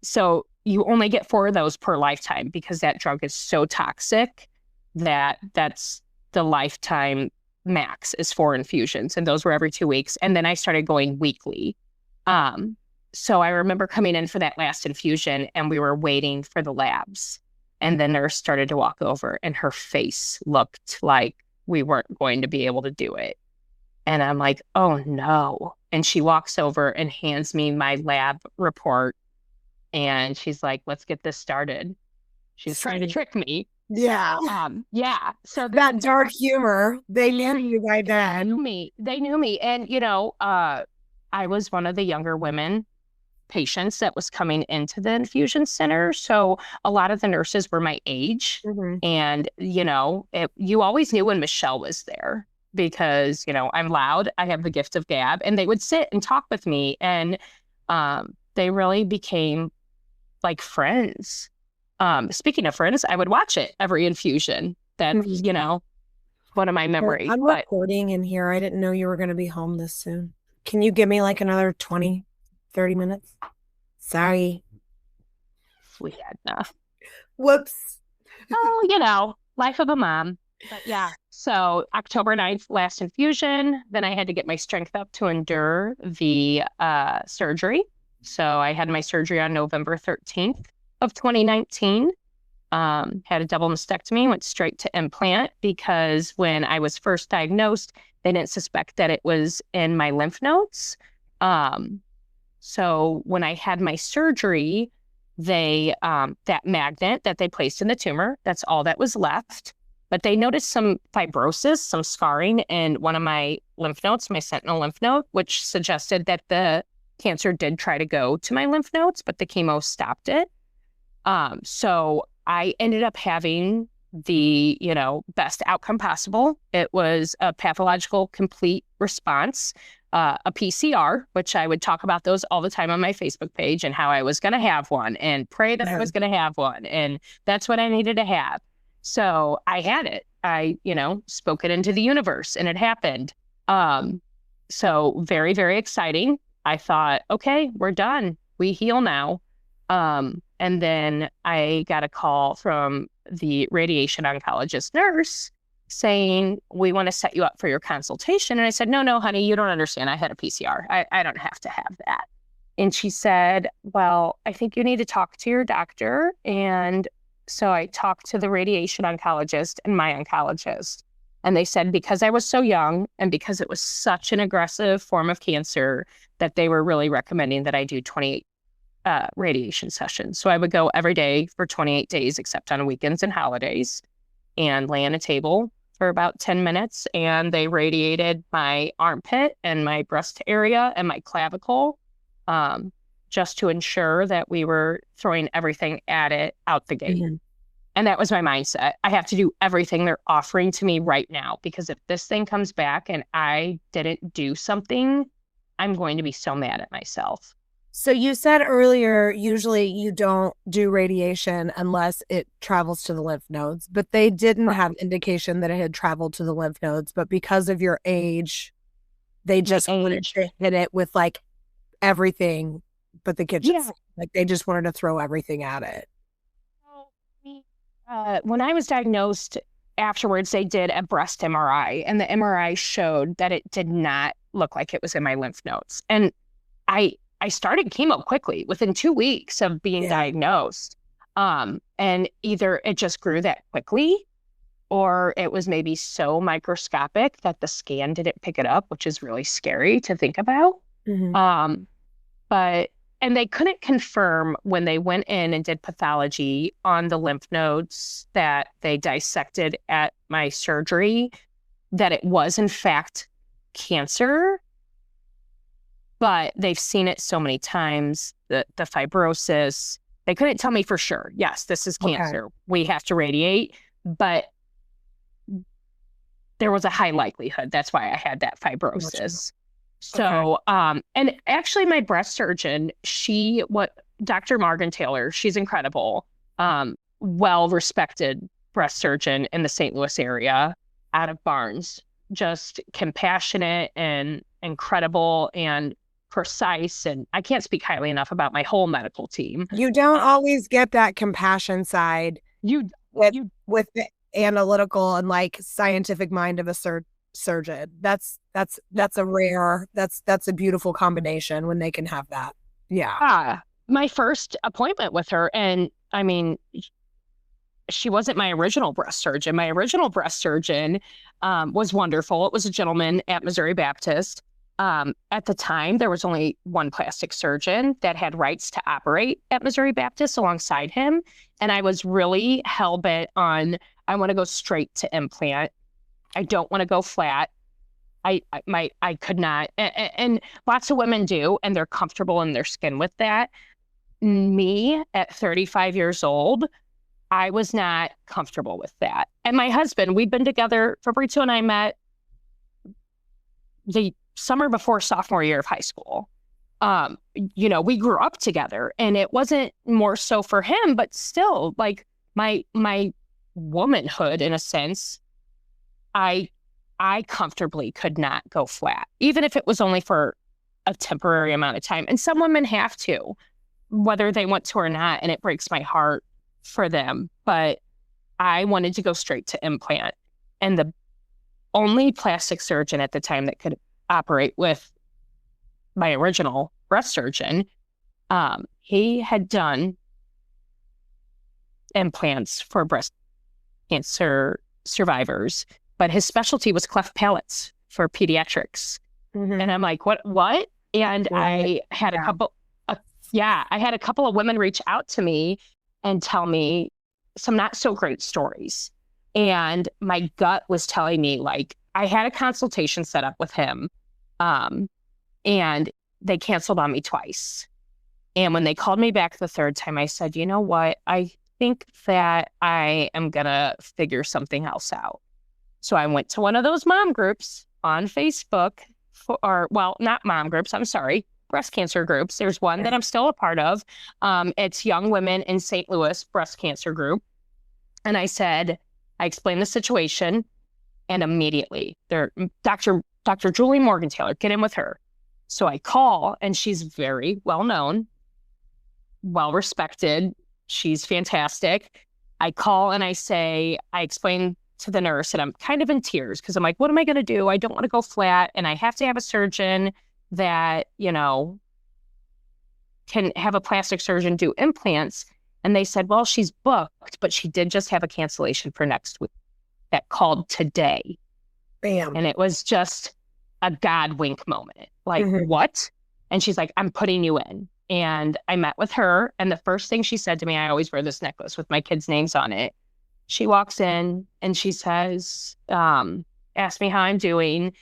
So you only get 4 of those per lifetime because that drug is so toxic that's the lifetime max is 4 infusions. And those were every 2 weeks. And then I started going weekly. So I remember coming in for that last infusion, and we were waiting for the labs. And the nurse started to walk over, and her face looked like we weren't going to be able to do it. And I'm like, oh no. And she walks over and hands me my lab report. And she's like, let's get this started. She's trying to trick me. Yeah. Yeah. So that dark humor, they knew you by then. They knew me. And, I was one of the younger women patients that was coming into the infusion center. So a lot of the nurses were my age. And, you always knew when Michelle was there because, I'm loud. I have the gift of gab. And they would sit and talk with me. And they really became like friends. Speaking of friends, I would watch it every infusion. That's, one of my memories. I'm recording in here. I didn't know you were going to be home this soon. Can you give me like another 20, 30 minutes? Sorry. We had enough. Whoops. Oh, life of a mom. But yeah. So October 9th, last infusion. Then I had to get my strength up to endure the surgery. So I had my surgery on November 13th of 2019. Had a double mastectomy, went straight to implant because when I was first diagnosed, they didn't suspect that it was in my lymph nodes. So when I had my surgery, they that magnet that they placed in the tumor, that's all that was left. But they noticed some fibrosis, some scarring in one of my lymph nodes, my sentinel lymph node, which suggested that the cancer did try to go to my lymph nodes, but the chemo stopped it. So I ended up having the, best outcome possible. It was a pathological complete response, a PCR, which I would talk about those all the time on my Facebook page and how I was going to have one and pray that I was going to have one. And that's what I needed to have. So I had it. I, spoke it into the universe and it happened. So very, very exciting. I thought, okay, we're done. We heal now. And then I got a call from the radiation oncologist nurse saying, we want to set you up for your consultation. And I said, no, honey, you don't understand. I had a PCR. I don't have to have that. And she said, well, I think you need to talk to your doctor. And so I talked to the radiation oncologist and my oncologist. And they said, because I was so young and because it was such an aggressive form of cancer, that they were really recommending that I do 28 radiation sessions. So I would go every day for 28 days, except on weekends and holidays, and lay on a table for about 10 minutes. And they radiated my armpit and my breast area and my clavicle, just to ensure that we were throwing everything at it out the gate. And that was my mindset. I have to do everything they're offering to me right now, because if this thing comes back and I didn't do something, I'm going to be so mad at myself. So you said earlier, usually you don't do radiation unless it travels to the lymph nodes, but they didn't have indication that it had traveled to the lymph nodes. But because of your age, they just wanted to hit it with like everything but the kitchen. Yeah. Like they just wanted to throw everything at it. When I was diagnosed afterwards they did a breast MRI, and the MRI showed that it did not look like it was in my lymph nodes. And I started chemo quickly within 2 weeks of being diagnosed. And either it just grew that quickly, or it was maybe so microscopic that the scan didn't pick it up, which is really scary to think about. Um, but and they couldn't confirm when they went in and did pathology on the lymph nodes that they dissected at my surgery that it was in fact cancer. But they've seen it so many times, the fibrosis. They couldn't tell me for sure, yes, this is cancer. Okay. We have to radiate. But there was a high likelihood. That's why I had that fibrosis. So, and actually my breast surgeon, Dr. Margaret Taylor, she's incredible. Well-respected breast surgeon in the St. Louis area out of Barnes, just compassionate and incredible and precise. And I can't speak highly enough about my whole medical team. You don't always get that compassion side with the analytical and like scientific mind of a surgeon. That's a beautiful combination when they can have that. Yeah. My first appointment with her, and I mean, she wasn't my original breast surgeon. My original breast surgeon was wonderful. It was a gentleman at Missouri Baptist. At the time, there was only one plastic surgeon that had rights to operate at Missouri Baptist alongside him. And I was really hell-bent on, I want to go straight to implant. I don't want to go flat. I could not. And lots of women do, and they're comfortable in their skin with that. Me, at 35 years old, I was not comfortable with that. And my husband, we'd been together, Fabrizio and I met the summer before sophomore year of high school. We grew up together, and it wasn't more so for him, but still, like my womanhood, in a sense, I comfortably could not go flat, even if it was only for a temporary amount of time. And some women have to, whether they want to or not, and it breaks my heart for them. But I wanted to go straight to implant. And the only plastic surgeon at the time that could operate with my original breast surgeon, he had done implants for breast cancer survivors, but his specialty was cleft palates for pediatrics. And I'm like, what? And I had a couple, I had a couple of women reach out to me and tell me some not so great stories. And my gut was telling me, like, I had a consultation set up with him, and they canceled on me twice. And when they called me back the third time, I said, you know what? I think that I am going to figure something else out. So I went to one of those mom groups on Facebook, not mom groups, I'm sorry, breast cancer groups. There's one that I'm still a part of. It's Young Women in St. Louis Breast Cancer Group. And I explained the situation, and immediately Dr. Julie Morgan Taylor, get in with her. So I call, and she's very well known, well respected. She's fantastic. I call and I explain to the nurse, and I'm kind of in tears because I'm like, what am I going to do? I don't want to go flat, and I have to have a surgeon that, can have a plastic surgeon do implants. And they said, well, she's booked, but she did just have a cancellation for next week that called today. Bam. And it was just a God wink moment. Like, what? And she's like, I'm putting you in. And I met with her. And the first thing she said to me, I always wear this necklace with my kids' names on it. She walks in and she says, asks me how I'm doing,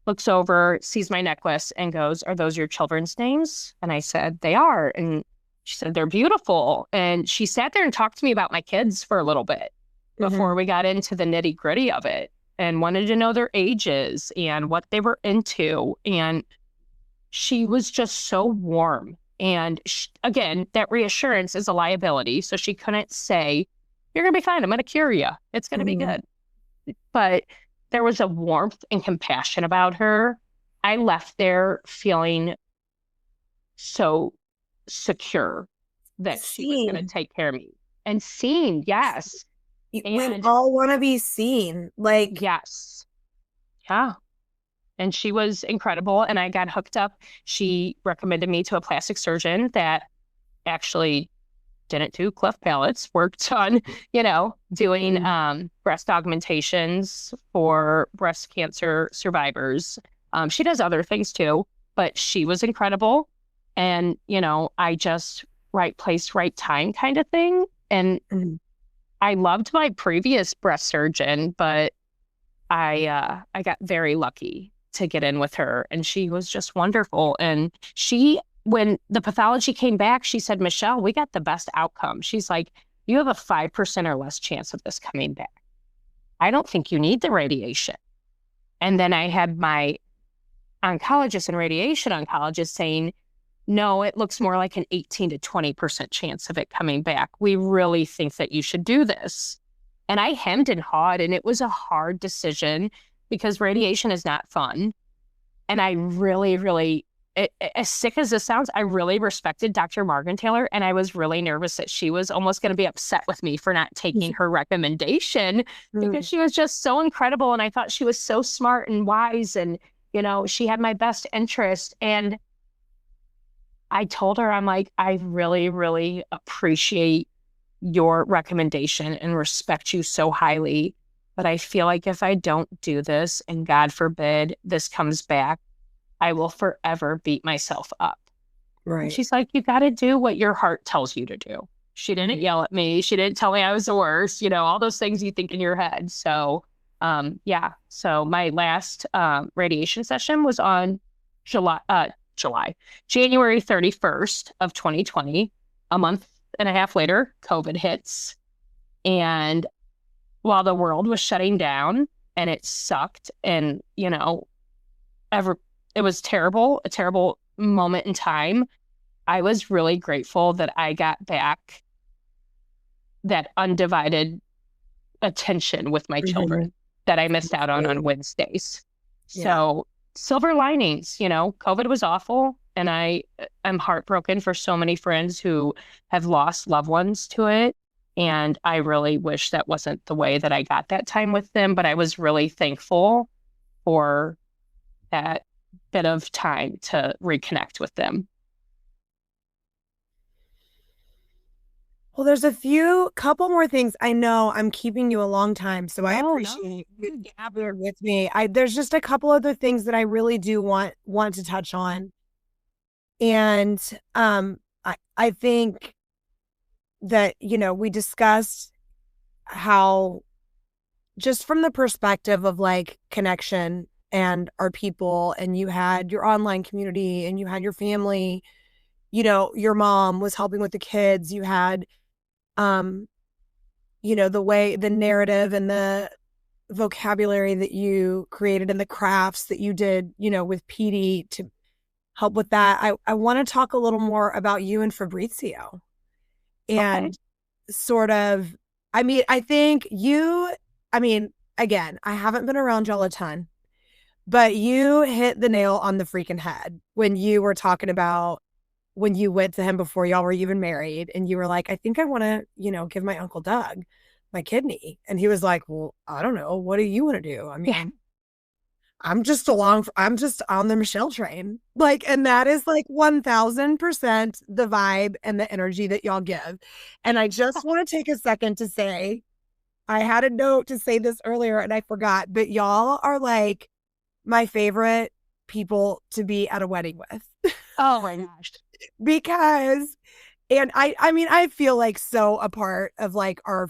looks over, sees my necklace and goes, are those your children's names? And I said, they are. And she said, they're beautiful. And she sat there and talked to me about my kids for a little bit before we got into the nitty gritty of it, and wanted to know their ages and what they were into. And she was just so warm. And again, that reassurance is a liability. So she couldn't say, you're going to be fine. I'm going to cure you. It's going to be good. But there was a warmth and compassion about her. I left there feeling so secure that she was going to take care of me. And seen, yes. We And all want to be seen. Like, yes, yeah. And she was incredible. And I got hooked up. She recommended me to a plastic surgeon that actually didn't do cleft palates, worked on, doing breast augmentations for breast cancer survivors. She does other things too, but she was incredible. And, I just right place, right time kind of thing. And mm, I loved my previous breast surgeon, but I got very lucky to get in with her, and she was just wonderful. And when the pathology came back, she said, "Michelle, we got the best outcome." She's like, "You have a 5% or less chance of this coming back. I don't think you need the radiation." And then I had my oncologist and radiation oncologist saying, "No, it looks more like an 18 to 20% chance of it coming back. We really think that you should do this." And I hemmed and hawed, and it was a hard decision because radiation is not fun. And I really, really, as sick as this sounds, I really respected Dr. Taylor, and I was really nervous that she was almost going to be upset with me for not taking her recommendation because she was just so incredible. And I thought she was so smart and wise, and, she had my best interest. And I told her, I'm like, I really, really appreciate your recommendation and respect you so highly. But I feel like if I don't do this, and God forbid this comes back, I will forever beat myself up. And right. she's like, you got to do what your heart tells you to do. She didn't yell at me. She didn't tell me I was the worst, all those things you think in your head. So, yeah. So my last radiation session was on July, January 31st of 2020. A month and a half later, COVID hits. And while the world was shutting down and it sucked, and, ever it was terrible, a terrible moment in time, I was really grateful that I got back that undivided attention with my children that I missed out on Wednesdays. So silver linings, COVID was awful. And I'm heartbroken for so many friends who have lost loved ones to it. And I really wish that wasn't the way that I got that time with them. But I was really thankful for that bit of time to reconnect with them. Well, there's couple more things. I know I'm keeping you a long time, so I appreciate you gathering with me. There's just a couple other things that I really do want to touch on. And I think that, we discussed how, just from the perspective of like connection and our people, and you had your online community and you had your family, your mom was helping with the kids, you had the narrative and the vocabulary that you created and the crafts that you did, with PD to help with that. I want to talk a little more about you and Fabrizio, and sort of, again, I haven't been around y'all a ton, but you hit the nail on the freaking head when you were talking about when you went to him before y'all were even married, and you were like, I think I want to, give my Uncle Doug my kidney. And he was like, well, I don't know. What do you want to do? I'm just on the Michelle train. Like, and that is like 1000% the vibe and the energy that y'all give. And I just want to take a second to say, I had a note to say this earlier and I forgot, but y'all are like my favorite people to be at a wedding with. Oh my gosh. Because, and I feel like so a part of like our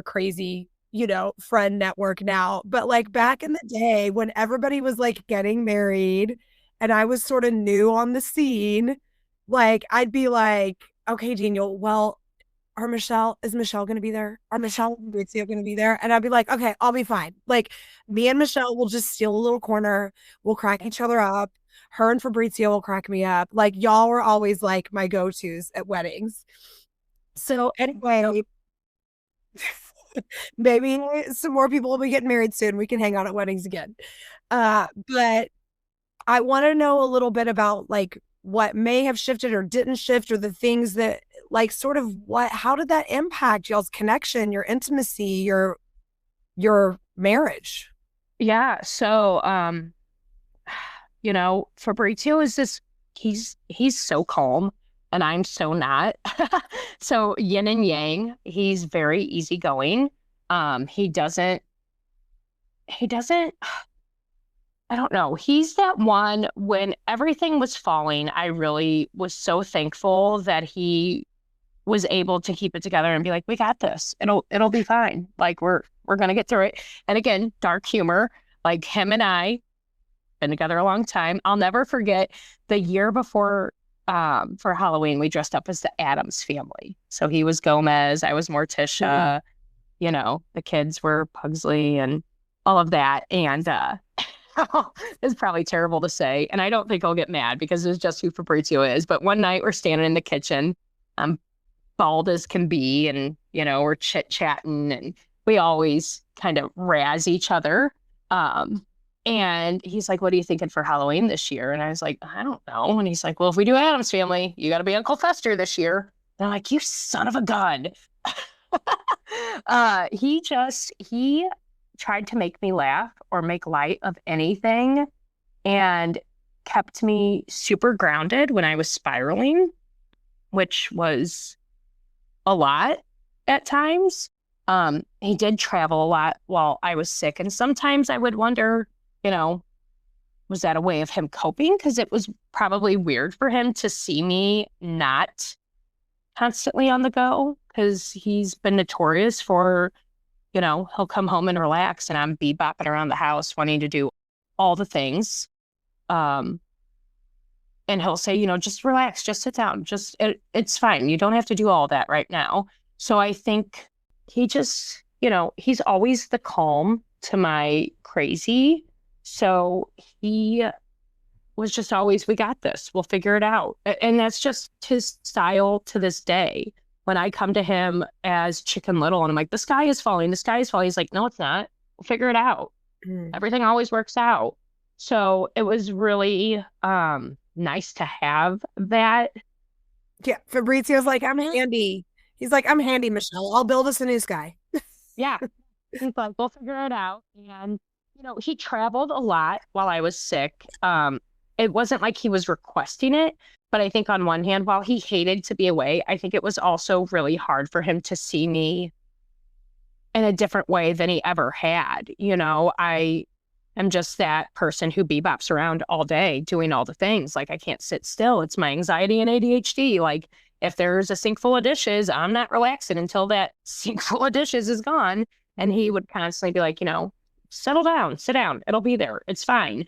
crazy, friend network now, but like back in the day when everybody was like getting married and I was sort of new on the scene, like I'd be like, okay, Daniel, well, is Michelle going to be there? Are Michelle and Fabrizio going to be there? And I'd be like, okay, I'll be fine. Like me and Michelle will just steal a little corner. We'll crack each other up. Her and Fabrizio will crack me up. Like y'all were always like my go-tos at weddings. So anyway, maybe some more people will be getting married soon. We can hang out at weddings again. But I want to know a little bit about like what may have shifted or didn't shift, or the things that like sort of how did that impact y'all's connection, your intimacy, your marriage? Yeah. So, Fabrizio is he's so calm and I'm so not. So yin and yang, he's very easygoing. He doesn't, I don't know. He's that one when everything was falling, I really was so thankful that he was able to keep it together and be like, we got this. It'll be fine. Like we're gonna get through it. And again, dark humor, like him and I been together a long time. I'll never forget the year before for Halloween, we dressed up as the Addams family. So he was Gomez, I was Morticia, the kids were Pugsley and all of that. And it's probably terrible to say. And I don't think I'll get mad because it's just who Fabrizio is. But one night we're standing in the kitchen. I'm bald as can be, and we're chit-chatting, and we always kind of razz each other. And he's like, what are you thinking for Halloween this year? And I was like, I don't know. And he's like, well, if we do Addams Family, you got to be Uncle Fester this year. And I'm like, you son of a gun. He tried to make me laugh or make light of anything and kept me super grounded when I was spiraling, which was a lot at times. He did travel a lot while I was sick. And sometimes I would wonder, was that a way of him coping? Because it was probably weird for him to see me not constantly on the go, because he's been notorious for, he'll come home and relax and I'm bebopping around the house wanting to do all the things. And he'll say, just relax, just sit down, it's fine. You don't have to do all that right now. So I think he just, he's always the calm to my crazy. So he was just always, we got this, we'll figure it out. And that's just his style to this day. When I come to him as Chicken Little and I'm like, the sky is falling, he's like, no, it's not. We'll figure it out. Everything always works out. So it was really nice to have that. Yeah, Fabrizio's like, I'm handy. He's like, I'm handy, Michelle. I'll build us a new sky. Yeah. He's like, we'll figure it out. And, he traveled a lot while I was sick. It wasn't like he was requesting it, but I think on one hand, while he hated to be away, I think it was also really hard for him to see me in a different way than he ever had. I am just that person who bebops around all day doing all the things. Like I can't sit still. It's my anxiety and ADHD. Like if there's a sink full of dishes, I'm not relaxing until that sink full of dishes is gone. And he would constantly be like, settle down, sit down. It'll be there. It's fine.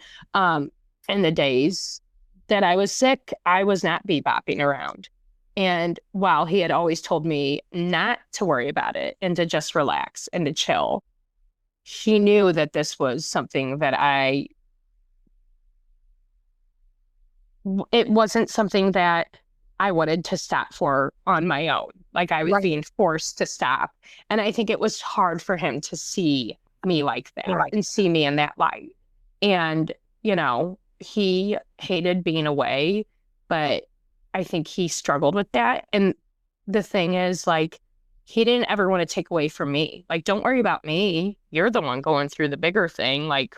In the days that I was sick, I was not bebopping around. And while he had always told me not to worry about it and to just relax and to chill, he knew that this was something that it wasn't something that I wanted to stop for on my own. Like I was being forced to stop. And I think it was hard for him to see me like that and see me in that light. And, he hated being away, but I think he struggled with that. And the thing is, like, he didn't ever want to take away from me. Like, don't worry about me. You're the one going through the bigger thing. Like,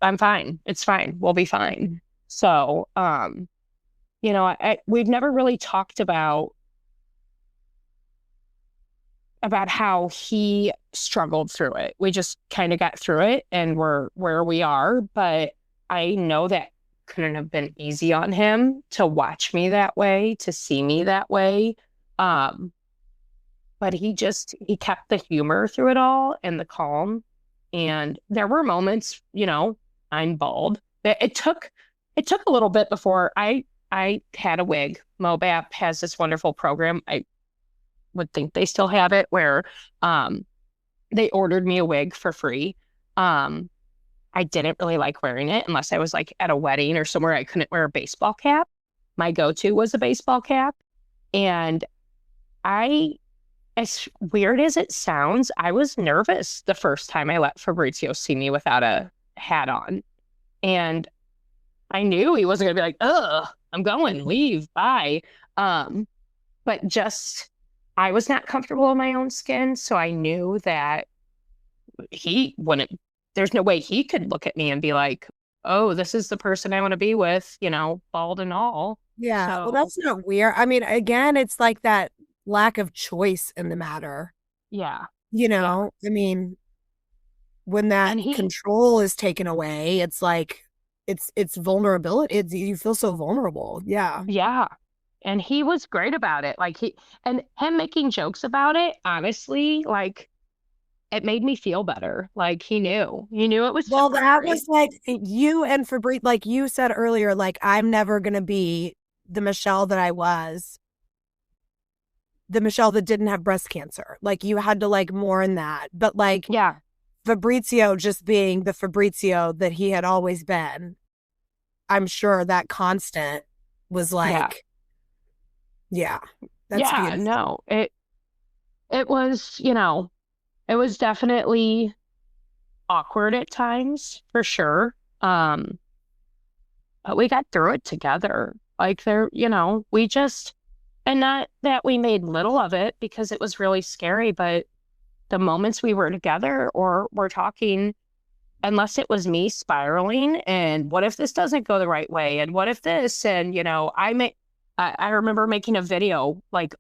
I'm fine. It's fine. We'll be fine. So, we've never really talked about how he struggled through it. We just kind of got through it and we're where we are. But I know that couldn't have been easy on him to watch me that way, to see me that way. But he kept the humor through it all and the calm. And there were moments, I'm bald. It took a little bit before I had a wig. Mobap has this wonderful program. I would think they still have it where they ordered me a wig for free. I didn't really like wearing it unless I was like at a wedding or somewhere I couldn't wear a baseball cap. My go-to was a baseball cap. And as weird as it sounds, I was nervous the first time I let Fabrizio see me without a hat on. And I knew he wasn't going to be like, ugh, I'm going, leave, bye. but just I was not comfortable in my own skin. So I knew that he wouldn't, there's no way he could look at me and be like, oh, this is the person I want to be with, bald and all. Yeah. Well, So that's not weird. I mean, again, it's like that lack of choice in the matter. yeah, yeah. I mean, when that And he, control is taken away, it's like it's vulnerability. You feel so vulnerable. Yeah. yeah. And he was great about it. And him making jokes about it, honestly, like it made me feel better. Like he knew it was Well, that temporary. was like you and Fabri, like you said earlier, like I'm never gonna be the Michelle that I was, the Michelle that didn't have breast cancer. Like you had to like mourn that. But like Yeah. Fabrizio just being the Fabrizio that he had always been, I'm sure that constant was Yeah. like, yeah, that's Yeah. beautiful. No, it was, it was definitely awkward at times for sure. But we got through it together. Like we just, and not that we made little of it because it was really scary, but the moments we were together or were talking, unless it was me spiraling and what if this doesn't go the right way? And what if this? And, I remember making a video like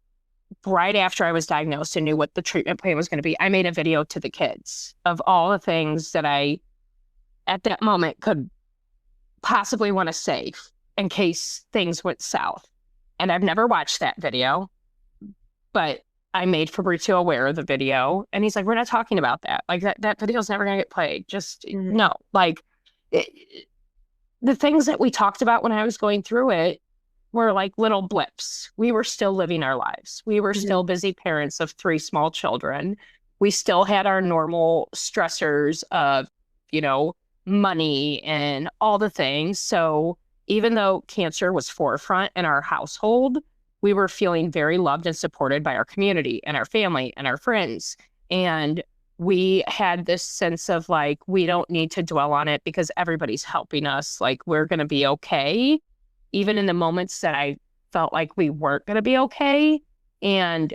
right after I was diagnosed and knew what the treatment plan was going to be. I made a video to the kids of all the things that I at that moment could possibly want to save in case things went south. And I've never watched that video, but I made Fabrizio aware of the video. And he's like, we're not talking about that. Like that video's never going to get played. Just Mhm. no. Like the things that we talked about when I was going through it were like little blips. We were still living our lives. We were Mhm. still busy parents of three small children. We still had our normal stressors of, you know, money and all the things. So even though cancer was forefront in our household, we were feeling very loved and supported by our community and our family and our friends. And we had this sense of like, we don't need to dwell on it because everybody's helping us. Like, we're going to be okay even in the moments that I felt like we weren't going to be okay. And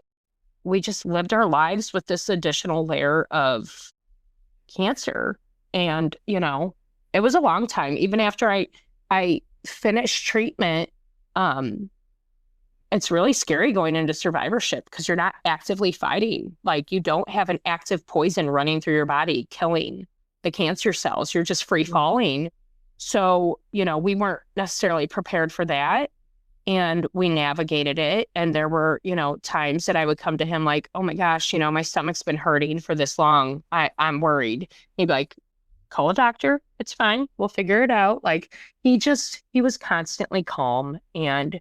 we just lived our lives with this additional layer of cancer. And, it was a long time. Even after I finished treatment, um, it's really scary going into survivorship because you're not actively fighting. Like you don't have an active poison running through your body, killing the cancer cells. You're just free falling. So, we weren't necessarily prepared for that. And we navigated it. And there were, times that I would come to him like, oh my gosh, my stomach's been hurting for this long. I'm worried. He'd be like, call a doctor. It's fine. We'll figure it out. Like he was constantly calm and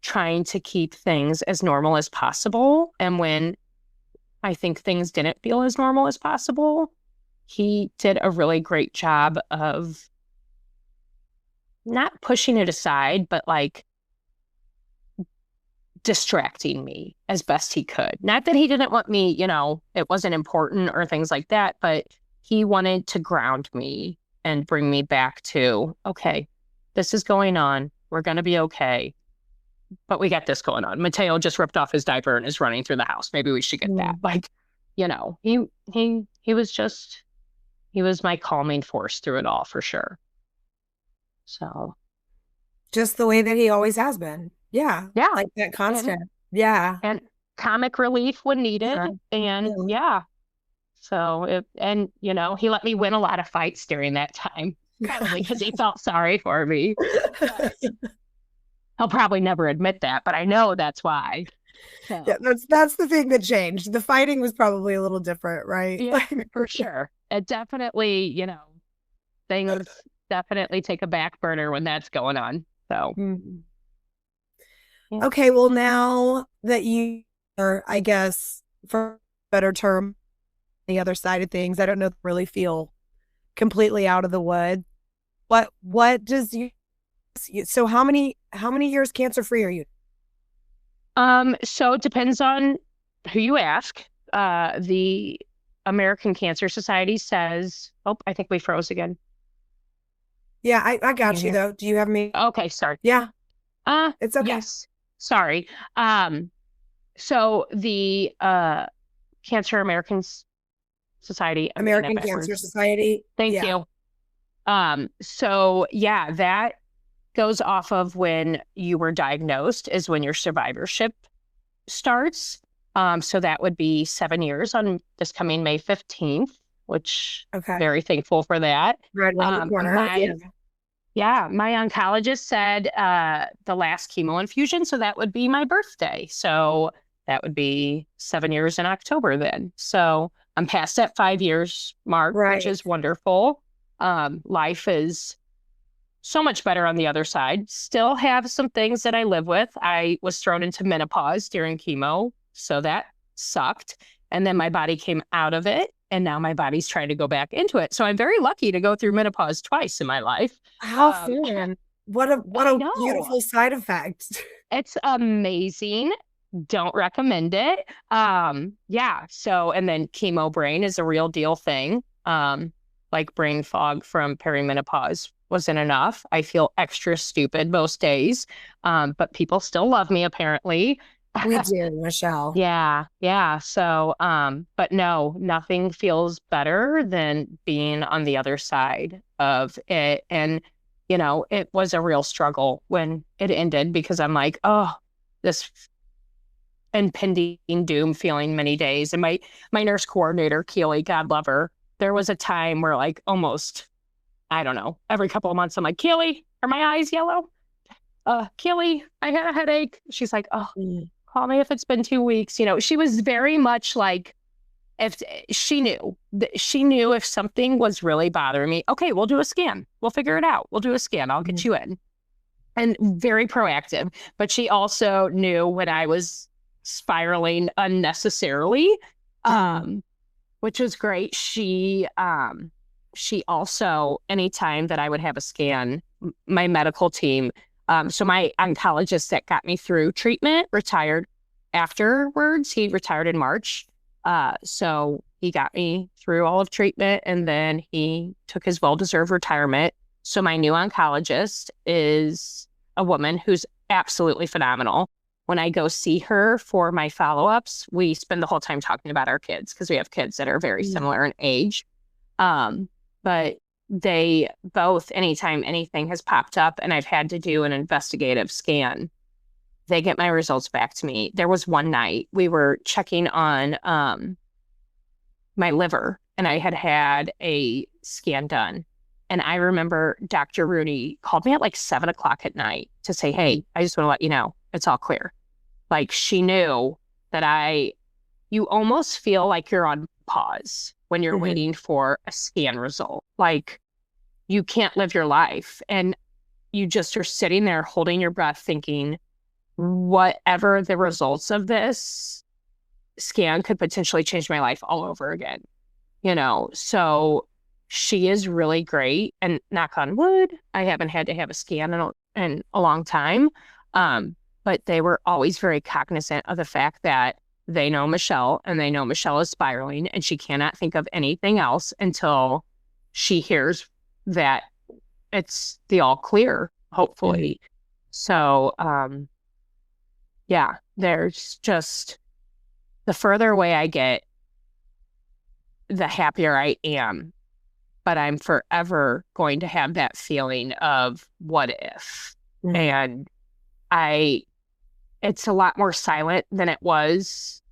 trying to keep things as normal as possible. And when I think things didn't feel as normal as possible, he did a really great job of not pushing it aside, but like distracting me as best he could. Not that he didn't want me, it wasn't important or things like that, but he wanted to ground me and bring me back to, okay, this is going on. We're going to be okay. But we got this going on. Mateo just ripped off his diaper and is running through the house. Maybe we should get that. Mhm. Like, he was just he was my calming force through it all for sure. So Just the way that he always has been. Yeah. yeah. Like that And constant. Yeah. and comic relief when needed. Yeah. And Yeah. yeah. So he let me win a lot of fights during that time, probably because he felt sorry for me. But he'll probably never admit that, but I know that's why. Yeah, So that's the thing that changed. The fighting was probably a little different, right? yeah, for sure. It definitely, things definitely take a back burner when that's going on. So Mhm. yeah. Okay, well now that you are, I guess, for a better term, the other side of things, I don't know if you really feel completely out of the wood. What does you so how many years cancer free are you? So it depends on who you ask. The American Cancer Society says, oh, I think we froze again. Yeah, I Can you got you hear? though. Do you have me? Okay, sorry. Yeah, it's okay. Yes. Sorry. Um, So the Cancer Society, I'm getting that American Cancer backwards. Society. Thank Yeah. you. So yeah, that goes off of when you were diagnosed is when your survivorship starts. So that would be 7 years on this coming May 15th, which Okay. very thankful for that. Right around the corner. Yeah. My oncologist said the last chemo infusion, so that would be my birthday. So that would be 7 years in October then. So I'm past that 5 years mark, which Right. is wonderful. Life is so much better on the other side. Still have some things that I live with. I was thrown into menopause during chemo, so that sucked. And then my body came out of it, and now my body's trying to go back into it. So I'm very lucky to go through menopause twice in my life. How fun. What I a know. beautiful side effect. It's amazing. Don't recommend it. Yeah. So, and then chemo brain is a real deal thing. Like brain fog from perimenopause wasn't enough. I feel extra stupid most days. But people still love me apparently. We do, Michelle. Yeah, yeah. So, but no, nothing feels better than being on the other side of it. And, it was a real struggle when it ended because I'm like, oh, this impending doom feeling many days. And my nurse coordinator, Keely, God love her, there was a time where like almost, I don't know, every couple of months, I'm like, Keely, are my eyes yellow? Keely, I had a headache. She's like, oh, Mm. call me if it's been 2 weeks. She was very much like, if she knew if something was really bothering me, okay, we'll do a scan. We'll figure it out. We'll do a scan. I'll get you in. And very proactive. But she also knew when I was spiraling unnecessarily, which was great. She also, anytime that I would have a scan, my medical team, so my oncologist that got me through treatment retired afterwards. He retired in March. So he got me through all of treatment and then he took his well-deserved retirement. So my new oncologist is a woman who's absolutely phenomenal. When I go see her for my follow-ups, we spend the whole time talking about our kids because we have kids that are very similar in age. But they both, anytime anything has popped up and I've had to do an investigative scan, they get my results back to me. There was one night we were checking on my liver and I had a scan done. And I remember Dr. Rooney called me at like 7 o'clock at night to say, hey, I just want to let you know it's all clear. Like she knew that you almost feel like you're on pause when you're waiting for a scan result. Like you can't live your life and you just are sitting there holding your breath thinking, whatever the results of this scan could potentially change my life all over again. So she is really great and knock on wood, I haven't had to have a scan in a long time. But they were always very cognizant of the fact that they know Michelle and they know Michelle is spiraling and she cannot think of anything else until she hears that it's the all clear, hopefully. So, yeah, there's just the further away I get, the happier I am. But I'm forever going to have that feeling of what if. And it's a lot more silent than it was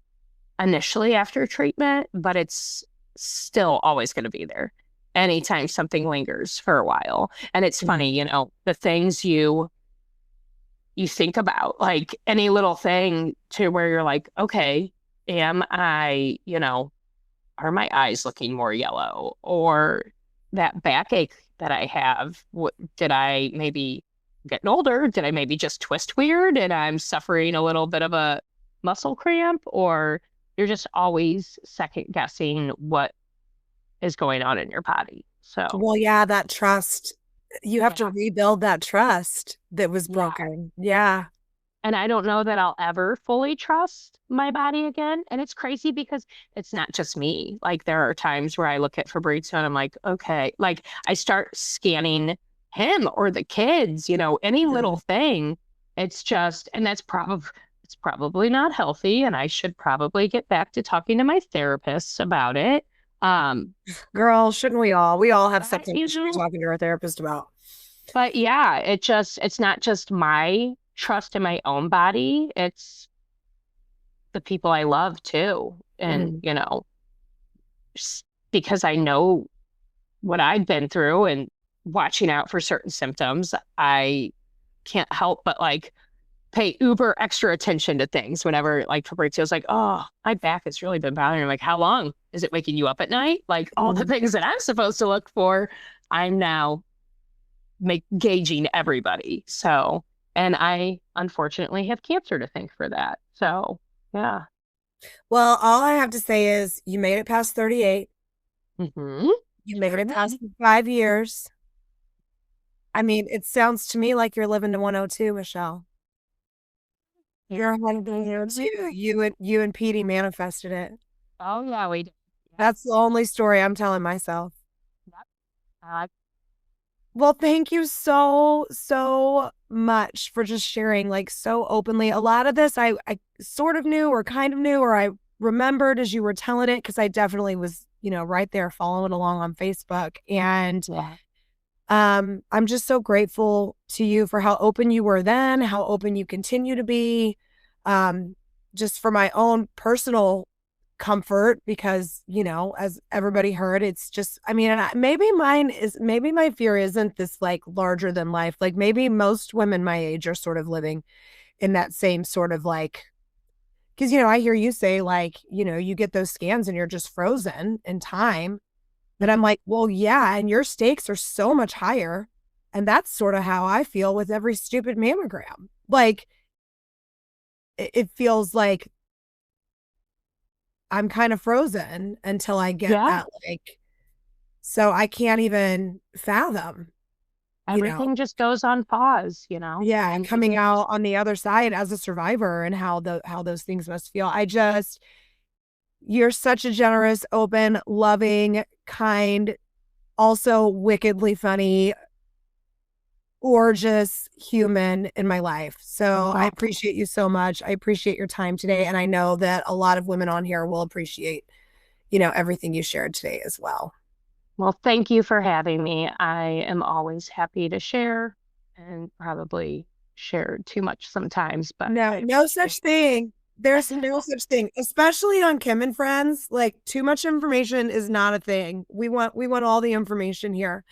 initially after treatment, but it's still always going to be there anytime something lingers for a while. And it's funny, the things you think about, like any little thing to where you're like, okay, am I, are my eyes looking more yellow? Or that backache that I have, did I maybe getting older? Did I maybe just twist weird and I'm suffering a little bit of a muscle cramp? Or you're just always second guessing what is going on in your body. So, well, yeah, that trust, you have to rebuild that trust that was broken. Yeah. And I don't know that I'll ever fully trust my body again. And it's crazy because it's not just me. Like there are times where I look at Fabrizio and I'm like, okay, like I start scanning him or the kids, any little thing. It's just, and that's it's probably not healthy and I should probably get back to talking to my therapist about it. Girl, shouldn't we all? We all have something You we should be know, talking to our therapist about. but yeah, it's not just my trust in my own body, it's the people I love too. And, Mhm. because I know what I've been through and watching out for certain symptoms, I can't help but like pay uber extra attention to things whenever like Fabrizio's like, oh, my back has really been bothering me. I'm like, how long? Is it waking you up at night? Like all the Mhm. things that I'm supposed to look for, I'm now gauging everybody. So, and I unfortunately have cancer to thank for that. So, yeah. Well, all I have to say is you made it past 38. Hmm. You made it past 5 years. I mean, it sounds to me like you're living to 102, Michelle. You're 102. You and Petey manifested it. Oh, yeah, we did. Yep. That's the only story I'm telling myself. Yep. Uh, Well, thank you so, so much for just sharing like so openly. A lot of this I sort of knew or kind of knew or I remembered as you were telling it because I definitely was, right there following along on Facebook. And yeah. I'm just so grateful to you for how open you were then, how open you continue to be. Just for my own personal comfort because, as everybody heard, it's just, I mean, and maybe my fear isn't this like larger than life. Like maybe most women my age are sort of living in that same sort of like, because, I hear you say like, you get those scans and you're just frozen in time. But I'm like, well, yeah, and your stakes are so much higher. And that's sort of how I feel with every stupid mammogram. Like, it feels like I'm kind of frozen until I get Yeah. that, like, so I can't even fathom, Everything just goes on pause. yeah, And coming out on the other side as a survivor and how those things must feel. You're such a generous, open, loving, kind, also wickedly funny, gorgeous human in my life. So I appreciate you so much. I appreciate your time today. And I know that a lot of women on here will appreciate, everything you shared today as well. well, thank you for having me. I am always happy to share and probably share too much sometimes, but No, no such thing. There's no such thing, especially on Kim and Friends. Like too much information is not a thing. We want all the information here.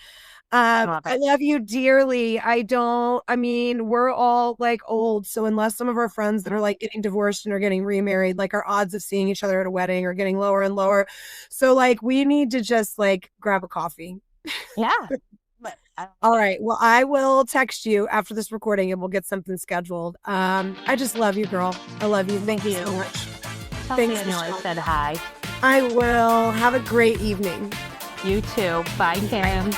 I love I it. love you dearly. I mean, we're all like old. So unless some of our friends that are like getting divorced and are getting remarried, like our odds of seeing each other at a wedding are getting lower and lower. So like we need to just like grab a coffee. Yeah. All right. Well, I will text you after this recording and we'll get something scheduled. I just love you, girl. I love you. Thank you so much. Tell Thanks, Daniel I Michelle. said hi. I will. Have a great evening. You too. Bye, Kim.